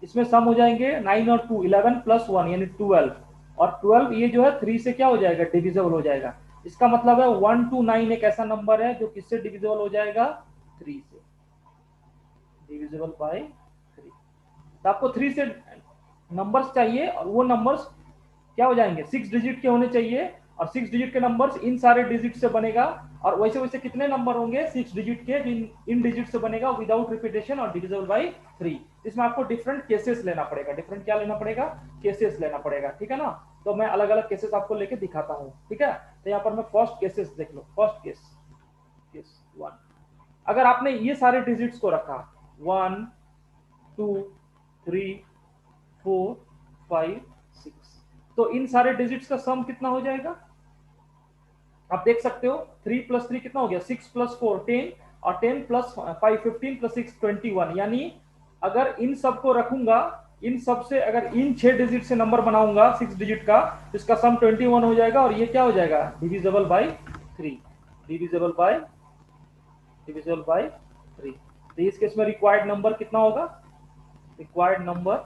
इसमें सम हो जाएंगे 9 और 2 11 + 1 यानी 12, और 12 ये जो है 3 से क्या हो जाएगा, डिविजिबल हो जाएगा। इसका मतलब है 1 2 9 एक ऐसा नंबर है जो किससे डिविजिबल हो जाएगा, 3 से, डिविजिबल बाय 3। तो आपको 3 से नंबर्स चाहिए, और वो नंबर्स क्या हो जाएंगे, 6 डिजिट के होने चाहिए, और 6 डिजिट के नंबर्स इन सारे डिजिट से बनेगा। और वैसे वैसे कितने नंबर होंगे 6 डिजिट के जो इन डिजिट से बनेगा, विदाउट रिपीटेशन और डिविजिबल बाय 3। इसमें आपको डिफरेंट केसेस लेना पड़ेगा, डिफरेंट क्या लेना पड़ेगा, केसेस लेना पड़ेगा, ठीक है ना। तो मैं अलग अलग केसेस आपको लेके दिखाता हूँ, ठीक है। तो यहाँ पर मैं फर्स्ट केसेस देख लो, फर्स्ट केस 1। अगर आपने ये सारे डिजिट्स को रखा 1 2 3 4 5 6, तो इन सारे डिजिट्स का सम कितना हो जाएगा, आप देख सकते हो 3 + 3 कितना हो गया, 6 + 4 10, और 10 + 5 15 + 6 21। यानी अगर इन सब को रखूंगा, इन सब से अगर इन 6 डिजिट से नंबर बनाऊंगा 6 डिजिट का, तो इसका सम 21 हो जाएगा, और ये क्या हो जाएगा, डिविजिबल बाय 3, डिविजिबल बाय 3। तो इस केस में रिक्वायर्ड नंबर कितना होगा, रिक्वायर्ड नंबर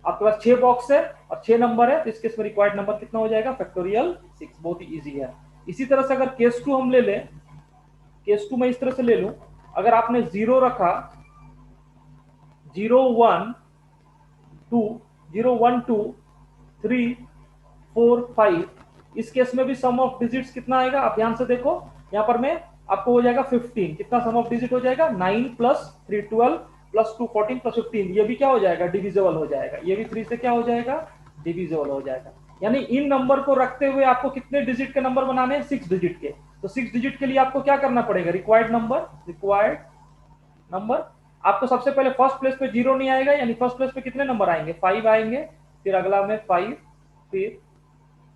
आपके पास 6 बॉक्स है और 6 नंबर है, तो इस केस में रिक्वायर्ड नंबर कितना हो जाएगा, फैक्टोरियल 6। बहुत ही इजी है। इसी तरह से अगर केस 2 हम ले लें, केस 2 में इस तरह से ले लूं, अगर आपने 0 रखा 0 1 2 0 1 2 3 4 5, इस केस में भी सम ऑफ डिजिट्स कितना आएगा, आप ध्यान से देखो, यहां पर मैं आपको हो जाएगा 15, कितना सम ऑफ डिजिट हो जाएगा, 9 + 3 12 + 2 14 + 15, ये भी क्या हो जाएगा, डिविजिबल हो जाएगा, ये भी 3 से क्या हो जाएगा, डिविजिबल हो जाएगा। यानी इन नंबर को रखते हुए आपको कितने डिजिट के नंबर बनाने हैं, 6 डिजिट के। तो 6 डिजिट के लिए आपको क्या करना पड़ेगा, रिक्वायर्ड नंबर आपको सबसे पहले फर्स्ट प्लेस पे 0 नहीं आएगा, यानी फर्स्ट प्लेस पे कितने नंबर आएंगे, 5 आएंगे, फिर अगला में 5, फिर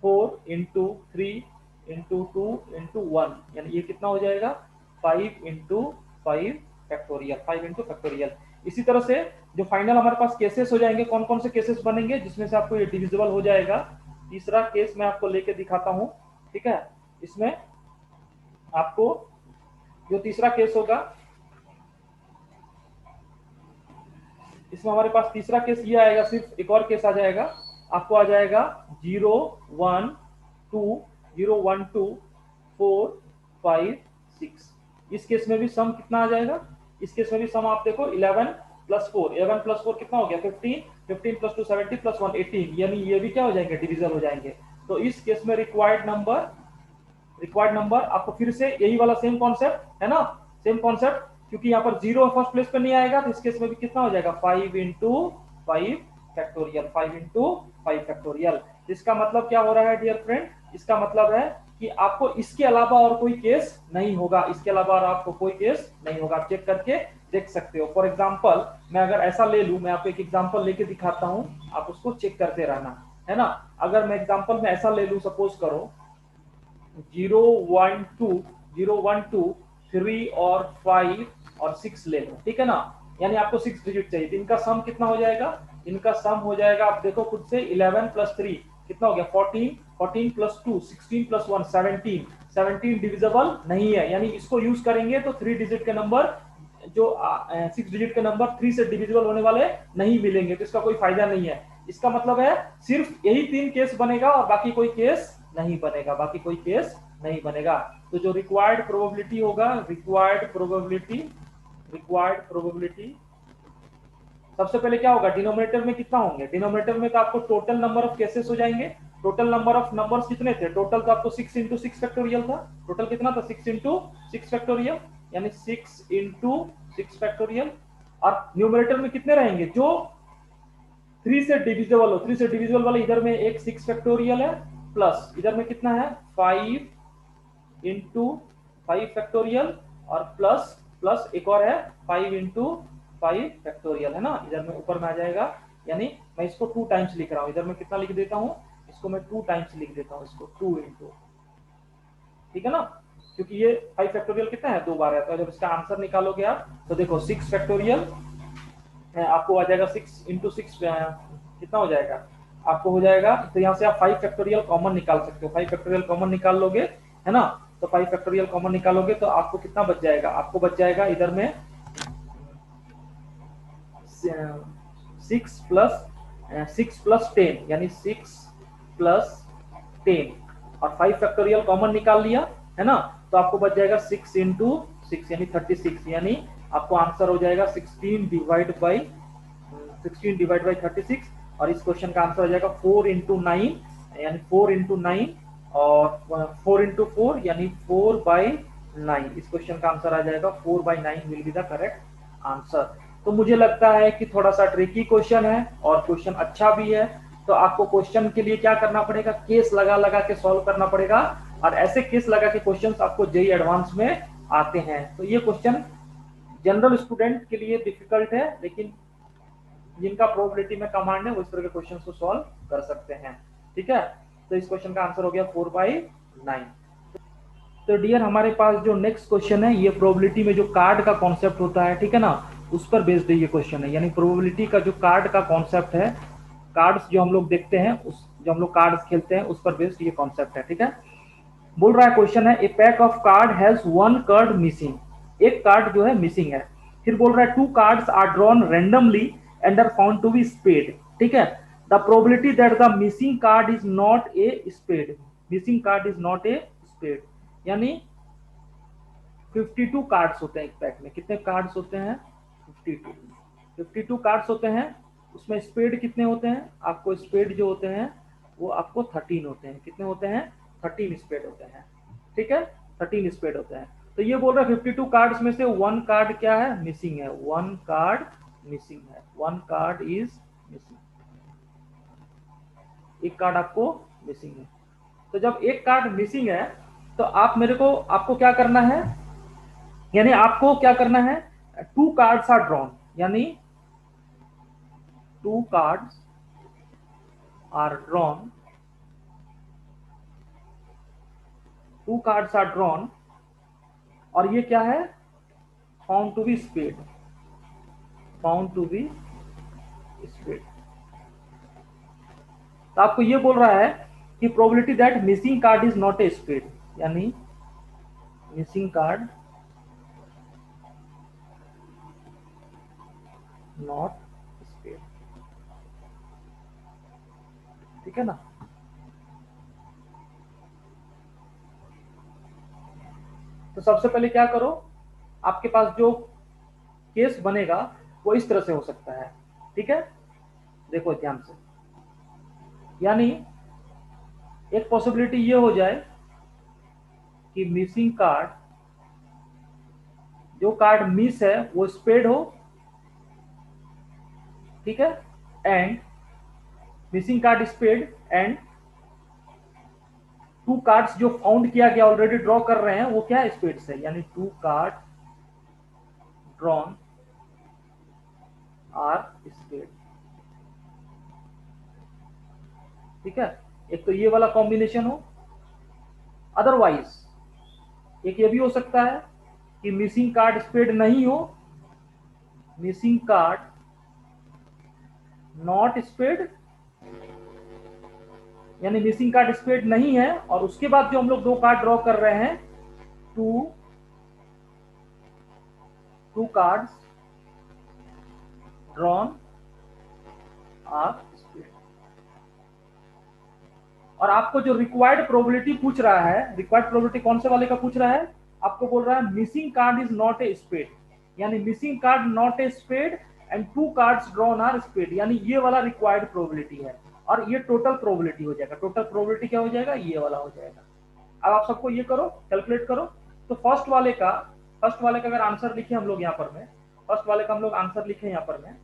4 × 3 × 2 × 1, यानी ये कितना हो जाएगा, 5 × 5 फैक्टोरियल, 5 × फैक्टोरियल। इसी तरह से जो फाइनल हमारे पास केसेस हो जाएंगे, कौन कौन से केसेस बनेंगे जिसमें से आपको ये डिविजिबल हो जाएगा। तीसरा केस मैं आपको लेके दिखाता हूं, ठीक है। इसमें आपको जो तीसरा केस होगा, इसमें हमारे पास तीसरा केस ये आएगा, सिर्फ एक और केस आ जाएगा, आपको आ जाएगा 0 1 2 0 1 2 4 5 6। इस केस में भी सम कितना आ जाएगा, इस केस में भी सम आप देखो 11 + 4, 11 + 4 कितना हो गया, 15, 15 + 2 70 + 1 18, यानी ये भी क्या हो जाएंगे, डिविजिबल हो जाएंगे। तो इस केस में रिक्वायर्ड नंबर आपको फिर से यही वाला सेम कॉन्सेप्ट है ना, सेम कॉन्सेप्ट, क्योंकि यहाँ पर 0 फर्स्ट प्लेस पे नहीं आएगा, तो इस केस में भी कितना हो जाएगा, 5 × 5 फैक्टोरियल, 5 × 5 फैक्टोरियल। इसका मतलब क्या हो रहा है डियर फ्रेंड, इसका मतलब है कि आपको इसके अलावा और कोई केस नहीं होगा, इसके अलावा और आपको कोई केस नहीं होगा, आप चेक करके देख सकते हो। फॉर एग्जाम्पल मैं अगर ऐसा ले लूं, मैं आपको एक एग्जाम्पल लेके दिखाता हूं, आप उसको चेक करते रहना, है ना। अगर मैं एग्जाम्पल में ऐसा ले लूं, सपोज करो 0 1 2 0 1 2 3 और 5 और 6 ले लो, ठीक है ना। यानी आपको 6 डिजिट चाहिए, तो इनका सम कितना हो जाएगा, इनका सम हो जाएगा, आप देखो खुद से, 11 + 3 कितना हो गया, 14, 14 + 2 16 + 1 17, 17 डिविजिबल नहीं है, यानी इसको यूज करेंगे तो 3 डिजिट के नंबर जो 6 डिजिट के नंबर 3 से डिविजिबल होने वाले नहीं मिलेंगे, तो इसका कोई फायदा नहीं है। इसका मतलब है सिर्फ यही 3 केस बनेगा और बाकी कोई केस नहीं बनेगा, बाकी कोई केस नहीं बनेगा। तो जो रिक्वायर्ड प्रोबेबिलिटी होगा, रिक्वायर्ड प्रोबेबिलिटी सबसे पहले क्या होगा, डिनोमिनेटर में कितना होंगे, डिनोमिनेटर में तो आपको टोटल नंबर ऑफ केसेस हो जाएंगे। टोटल नंबर ऑफ नंबर्स कितने थे, टोटल तो आपको 6 इंटू 6 फैक्टोरियल था। टोटल कितना था, 6 इंटू 6 फैक्टोरियल, यानी 6 इंटू 6 फैक्टोरियल। और न्यूमरेटर में कितने रहेंगे, जो 3 से डिविजिबल हो, 3 से डिविजिबल वाले इधर में एक 6 फैक्टोरियल है, प्लस इधर में कितना है 5 इंटू 5 फैक्टोरियल, और प्लस प्लस एक और है 5 इंटू 5 फैक्टोरियल, है ना, इधर में ऊपर में आ जाएगा। यानी मैं इसको 2 टाइम्स लिख रहा हूं, इधर में कितना लिख देता हूं, इसको मैं 2 टाइम्स लिख देता हूं, इसको 2 इंटू, ठीक है ना, क्योंकि ये 5 फैक्टोरियल कितना है, 2 बार है। तो जब इसका आंसर निकालोगे आप तो देखो 6 फैक्टोरियल आपको आ जाएगा, 6 इंटू 6 कितना हो जाएगा, आपको हो जाएगा। तो यहाँ से आप 5 फैक्टोरियल कॉमन निकाल सकते हो, 5 फैक्टोरियल कॉमन निकाल लोगे, है ना। तो 5 फैक्टोरियल कॉमन निकालोगे तो आपको कितना बच जाएगा, आपको बच जाएगा इधर में 6 प्लस 10, यानी 6 प्लस 10, और 5 फैक्टोरियल कॉमन निकाल लिया, है ना। तो आपको बच जाएगा 6 इंटू 6 यानी 36, यानी आपको आंसर हो जाएगा 16 डिवाइड बाई 36, और इस क्वेश्चन का आंसर हो जाएगा 4 इंटू 9, यानी 4 इंटू 9, और 4 इंटू 4 यानी 4/9। इस क्वेश्चन का आंसर आ जाएगा 4/9 will be the correct answer. तो मुझे लगता है कि थोड़ा सा ट्रिकी क्वेश्चन है और क्वेश्चन अच्छा भी है। तो आपको क्वेश्चन के लिए क्या करना पड़ेगा, केस लगा लगा के सॉल्व करना पड़ेगा, और ऐसे केस लगा के क्वेश्चंस आपको जेई एडवांस में आते हैं। तो ये क्वेश्चन जनरल स्टूडेंट के लिए डिफिकल्ट है, लेकिन जिनका प्रोबेबिलिटी में कमांड है वो इस तरह के क्वेश्चन को सॉल्व कर सकते हैं, ठीक है। तो इस क्वेश्चन का आंसर हो गया 4/9। तो डियर हमारे पास जो नेक्स्ट क्वेश्चन है, ये प्रोबेबिलिटी में जो कार्ड का कॉन्सेप्ट होता है, ठीक है ना, उस पर बेस्ड ये क्वेश्चन है। यानी प्रोबेबिलिटी का जो कार्ड का कॉन्सेप्ट है, कार्ड्स जो हम लोग देखते हैं, उस जो हम लोग कार्ड्स खेलते हैं उस पर बेस्ड ये कॉन्सेप्ट है, ठीक है। बोल रहा है क्वेश्चन है, a pack of card has 1 card missing, एक कार्ड जो है मिसिंग है। फिर बोल रहा है 2 cards are drawn randomly and are found to be spade, ठीक है। The probability that the missing card is not a spade, missing card is not a spade, यानी 52 कार्ड्स होते हैं एक पैक में। कितने कार्ड्स होते हैं, 52, 52 कार्ड्स होते हैं। उसमें स्पेड कितने होते हैं, आपको स्पेड जो होते हैं वो आपको 13 होते हैं। कितने होते हैं, 13 स्पेड होते हैं, ठीक है, 13 स्पेड होते हैं। तो ये बोल रहा है 52 कार्ड्स में से 1 कार्ड क्या है, मिसिंग है, 1 कार्ड मिसिंग है, 1 कार्ड इज मिसिंग, एक कार्ड आपको मिसिंग है। तो जब एक कार्ड मिसिंग है तो आप मेरे को, आपको क्या करना है, यानी आपको क्या करना है, 2 कार्ड्स आर ड्रॉन, यानी 2 cards are drawn, 2 cards are drawn, और ये क्या है, found to be spade, found to be spade. तो आपको ये बोल रहा है कि probability that missing card is not a spade, यानी मिसिंग कार्ड नॉट स्पेड, ठीक है ना। तो सबसे पहले क्या करो, आपके पास जो केस बनेगा वो इस तरह से हो सकता है, ठीक है, देखो ध्यान से। यानी एक पॉसिबिलिटी ये हो जाए कि मिसिंग कार्ड, जो कार्ड मिस है वो स्पेड हो, ठीक है, and missing card spade, and 2 cards जो फाउंड किया गया, ऑलरेडी ड्रॉ कर रहे हैं, वो क्या है, स्पेड से, यानी 2 कार्ड ड्रॉन आर स्पेड, ठीक है। एक तो ये वाला कॉम्बिनेशन हो, अदरवाइज एक ये भी हो सकता है कि मिसिंग कार्ड स्पेड नहीं हो, मिसिंग कार्ड नॉट स्पेड, यानी मिसिंग कार्ड स्पेड नहीं है, और उसके बाद जो हम लोग 2 कार्ड ड्रॉ कर रहे हैं, two cards drawn are spade, और आपको जो रिक्वायर्ड प्रोबेबिलिटी पूछ रहा है, रिक्वायर्ड प्रोबेबिलिटी कौन से वाले का पूछ रहा है, आपको बोल रहा है missing card is not a spade, यानी missing card not a spade and 2 cards drawn are spade, यानी ये वाला रिक्वायर्ड प्रोबेबिलिटी है। और ये टोटल प्रोबेबिलिटी हो जाएगा, टोटल प्रोबेबिलिटी क्या हो जाएगा, ये वाला हो जाएगा। अब आप सबको ये करो, कैलकुलेट करो। तो फर्स्ट वाले का अगर आंसर लिखे हम लोग यहाँ पर में, फर्स्ट वाले का हम लोग आंसर लिखे यहाँ पर में,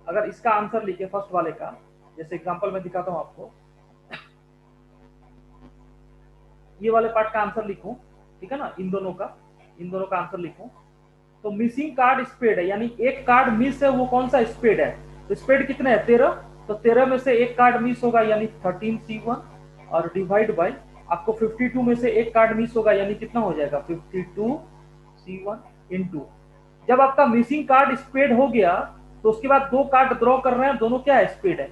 अगर इसका आंसर लिखे फर्स्ट वाले का, जैसे एग्जांपल में दिखाता हूं आपको, ये वाले पार्ट का आंसर लिखूं, ठीक है ना, इन दोनों का आंसर लिखूं। तो मिसिंग कार्ड स्पेड है, यानी एक कार्ड मिस है, वो कौन सा स्पेड है, तो स्पेड कितने है 13, तो 13 में से एक कार्ड मिस होगा यानी 13C1, और डिवाइड बाय आपको 52 में से एक कार्ड मिस होगा यानी कितना हो जाएगा 52C1 इनटू, जब आपका मिसिंग कार्ड स्पेड हो गया तो उसके बाद 2 कार्ड ड्रॉ कर रहे हैं, दोनों क्या है स्पेड है,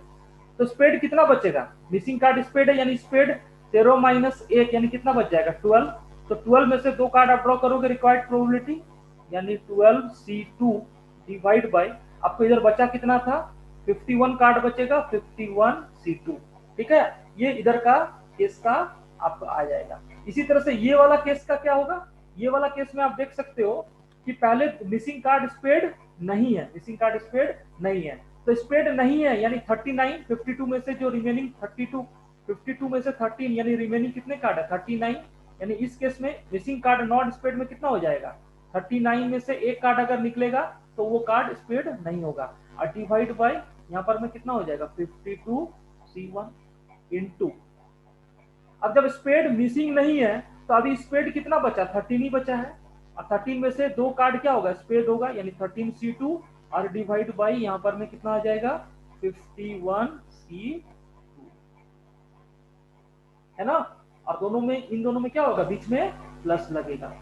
तो स्पेड कितना बचेगा, मिसिंग कार्ड स्पेड है यानी स्पेड 13 माइनस 1 यानी कितना बच जाएगा 12, तो 12 में से 2 कार्ड आप ड्रॉ करोगे रिक्वायर्ड प्रोबेबिलिटी यानी 12C2 डिवाइड बाय आपको इधर बचा कितना था 51 कार्ड बचेगा 51C2, ठीक है। ये इधर का केस का आपको आ जाएगा। इसी तरह से ये वाला केस का क्या होगा, ये वाला केस में आप देख सकते हो कि पहले मिसिंग कार्ड स्पेड नहीं है, मिसिंग कार्ड स्पेड नहीं है, तो स्पेड नहीं है यानी 39, 52 में से जो रिमेनिंग 32, 52 में से 13 यानी रिमेनिंग कितने कार्ड है 39, यानी इस केस में मिसिंग कार्ड नॉट स्पेड में कितना हो जाएगा 39 में से एक कार्ड अगर निकलेगा तो वो कार्ड स्पेड नहीं होगा, और डिवाइड बाय यहाँ पर में कितना हो जाएगा 52C1 इनटू, अब जब स्पेड मिसिंग नहीं है तो अभी स्पेड कितना बचा 13 ही बचा है, और 13 में से 2 कार्ड क्या होगा स्पेड होगा यानी 13C2, और डिवाइड बाई यहाँ पर में कितना आ जाएगा 51C2, है ना। और दोनों में, इन दोनों में क्या होगा बीच में प्लस लगेगा,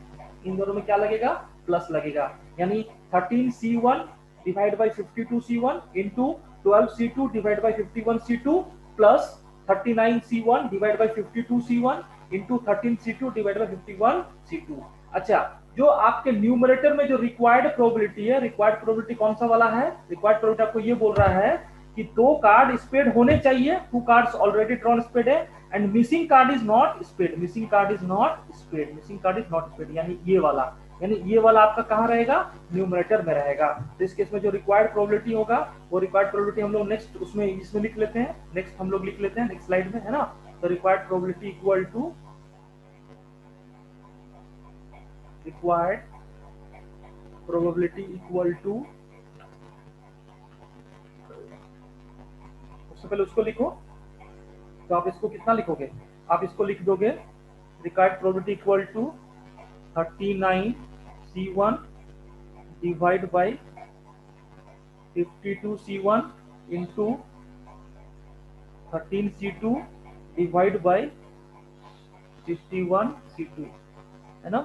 इन दोनों में क्या लगेगा प्लस लगेगा, यानी 13C1 divide by 52C1 into 12C2 divide by 51C2 plus 39C1 divide by 52C1 into 13C2 divide by 51C2। अच्छा, जो आपके न्यूमरेटर में जो रिक्वायर्ड प्रोबेबिलिटी है, रिक्वायर्ड प्रोबेबिलिटी कौन सा वाला है, रिक्वायर्ड प्रोबेबिलिटी आपको ये बोल रहा है कि 2 कार्ड स्पेड होने चाहिए, 2 कार्ड्स ऑलरेडी ड्रॉन स्पेड है, and missing card is not spade, missing card is not spade, missing card is not spade, यानी ये वाला, यानी ये वाला आपका कहाँ रहेगा न्यूमरेटर में रहेगा। तो इस केस में जो रिक्वायर्ड प्रोबेबिलिटी होगा वो रिक्वायर्ड प्रोबेबिलिटी हम लोग नेक्स्ट उसमें इसमें लिख लेते हैं, नेक्स्ट हम लोग लिख लेते हैं नेक्स्ट स्लाइड में, है ना। तो required probability equal to required probability equal to, सबसे पहले उसको लिखो, तो आप इसको कितना लिखोगे, आप इसको लिख दोगे required probability equal to 39C1 divide by 52C1 into 13C2 divide by 51C2, है ना।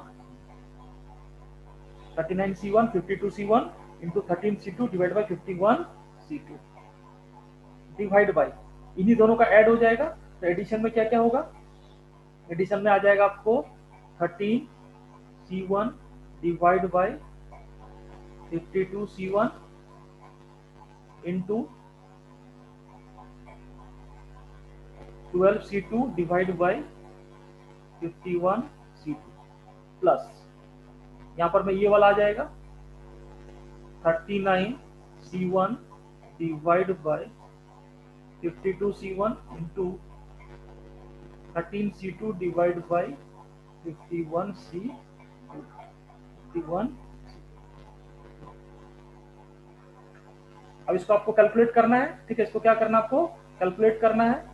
39C1 52C1 into 13C2 divide by 51C2 divide by, इन्हीं दोनों का ऐड हो जाएगा, तो एडिशन में क्या क्या होगा, एडिशन में आ जाएगा आपको 13C1 divide by 52C1 into 12C2 divide by 51C2 plus यहाँ पर में ये वाला आ जाएगा 39C1 divide by 52C1 into 13C2 divide by 51C2। अब इसको आपको कैलकुलेट करना है, ठीक है, इसको क्या करना है आपको कैलकुलेट करना है,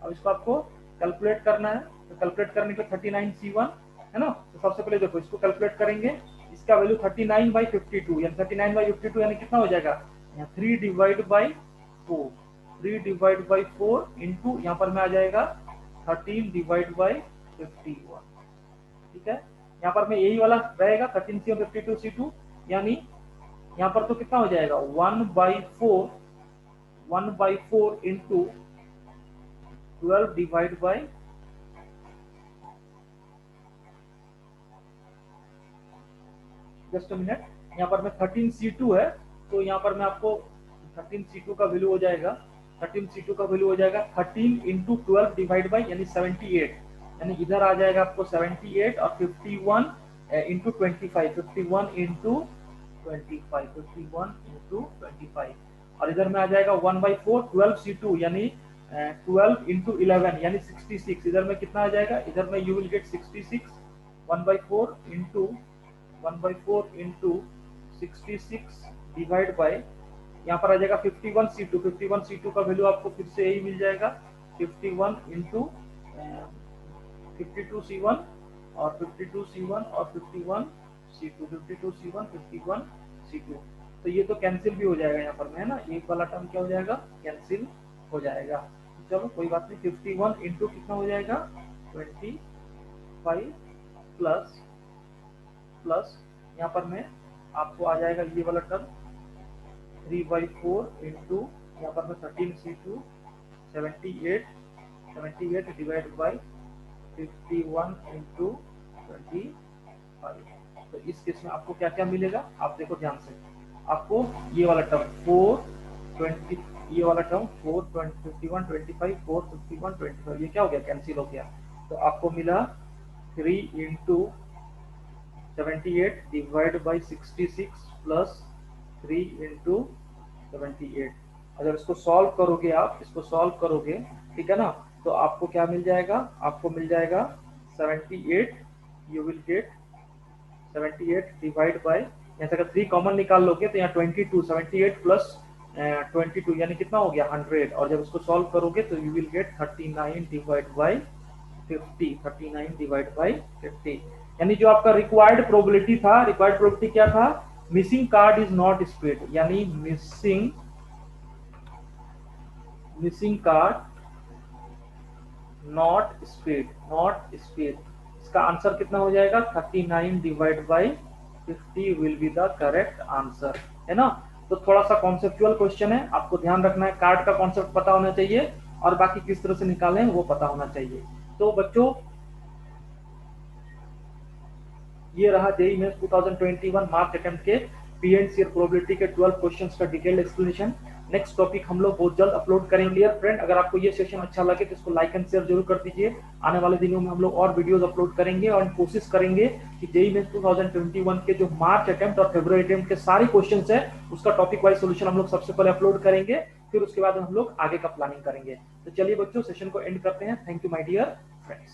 अब इसको आपको कैलकुलेट करना है, तो कैलकुलेट करने के 39C1 है ना, तो सबसे पहले देखो इसको कैलकुलेट करेंगे, इसका वैल्यू 39/52 यानी 39/52 यानी कितना हो जाएगा यहाँ 3 divide by 4, 3 divide by 4 into यहाँ पर में आ जाएगा 13 डिवाइड बाई 51, ठीक है। यहाँ पर में यही वाला रहेगा 13C1 52C2, यानी यहाँ पर तो कितना हो जाएगा 1/4 into 12 divide by, just a minute, यहाँ पर में 13C2 है, तो यहाँ पर में आपको 13C2 का वैल्यू हो जाएगा 13C2 का वैल्यू हो जाएगा 13 इंटू 12 डिवाइड बाई यानी 78, यानी इधर आ जाएगा आपको 78 और 51 इंटू 25, 51 इंटू 25, 51 इंटू 25, और इधर में आ जाएगा 1/4 12C2 यानी 12 इंटू 11 यानी 66, इधर में कितना आ जाएगा, इधर में you will gate 66, 1/4 into 1/4 into 66 divide by, यहाँ पर आ जाएगा 51C2, 51C2 का वैल्यू आपको फिर से यही मिल जाएगा 51 इंटू 52C1 और 52C1 और 51C2, 52C1 51C2, तो ये तो कैंसिल भी हो जाएगा यहाँ पर में, है ना, एक वाला टर्म क्या हो जाएगा, कैंसिल हो जाएगा। चलो कोई बात नहीं, 51 इंटू कितना हो जाएगा 25 प्लस प्लस यहाँ पर में आपको आ जाएगा ये वाला टर्म 3/4 इंटू यहाँ पर में 13C2 78 डिवाइड बाई 51 इंटू 25, तो इस केस में आपको क्या क्या मिलेगा, आप देखो ध्यान से, आपको ये वाला टर्म 420, ये वाला टर्म 451 25 451 25 ये क्या हो गया, कैंसिल हो गया, तो आपको मिला 3 into 78 divide by 66 plus 3 into 78, अगर इसको सॉल्व करोगे, आप इसको सॉल्व करोगे, ठीक है ना, तो आपको क्या मिल जाएगा, आपको मिल जाएगा 78, you will gate 78 divide by, यहाँ से अगर 3 कॉमन निकाल लोगे तो यहाँ 22, 78 प्लस 22 यानी कितना हो गया 100, और जब इसको सॉल्व करोगे तो you will gate 39 divide by 50, 39 divide by 50, यानी जो आपका रिक्वायर्ड प्रोबेबिलिटी था, रिक्वायर्ड प्रोबेबिलिटी क्या था, missing card is not split, यानी मिसिंग कार्ड नॉट स्प्लिट, इसका आंसर कितना हो जाएगा 39 divide by 50 will be the correct answer, है ना। तो थोड़ा सा कॉन्सेप्चुअल क्वेश्चन है, आपको ध्यान रखना है, कार्ड का कॉन्सेप्ट पता होना चाहिए और बाकी किस तरह से निकालें वो पता होना चाहिए। तो बच्चों ये रहा जेईई मेंस 2021 मार्च अटेम्प्ट के पीएनसीआर प्रोबेबिलिटी के 12 क्वेश्चंस का डिटेल्ड एक्सप्लेनेशन। नेक्स्ट टॉपिक हम लोग बहुत जल्द अपलोड करेंगे। फ्रेंड अगर आपको ये सेशन अच्छा लगे तो इसको लाइक एंड शेयर जरूर कर दीजिए। आने वाले दिनों में हम लोग और वीडियोस अपलोड करेंगे और कोशिश करेंगे कि जेईई मेंस 2021 के जो मार्च अटेम्प्ट और फरवरी अटेम्प्ट के सारे क्वेश्चंस है उसका टॉपिक वाइज सोल्यूशन हम लोग सबसे पहले अपलोड करेंगे, फिर उसके बाद हम लोग आगे का प्लानिंग करेंगे। तो चलिए बच्चों सेशन को एंड करते हैं। Thank you my dear friends.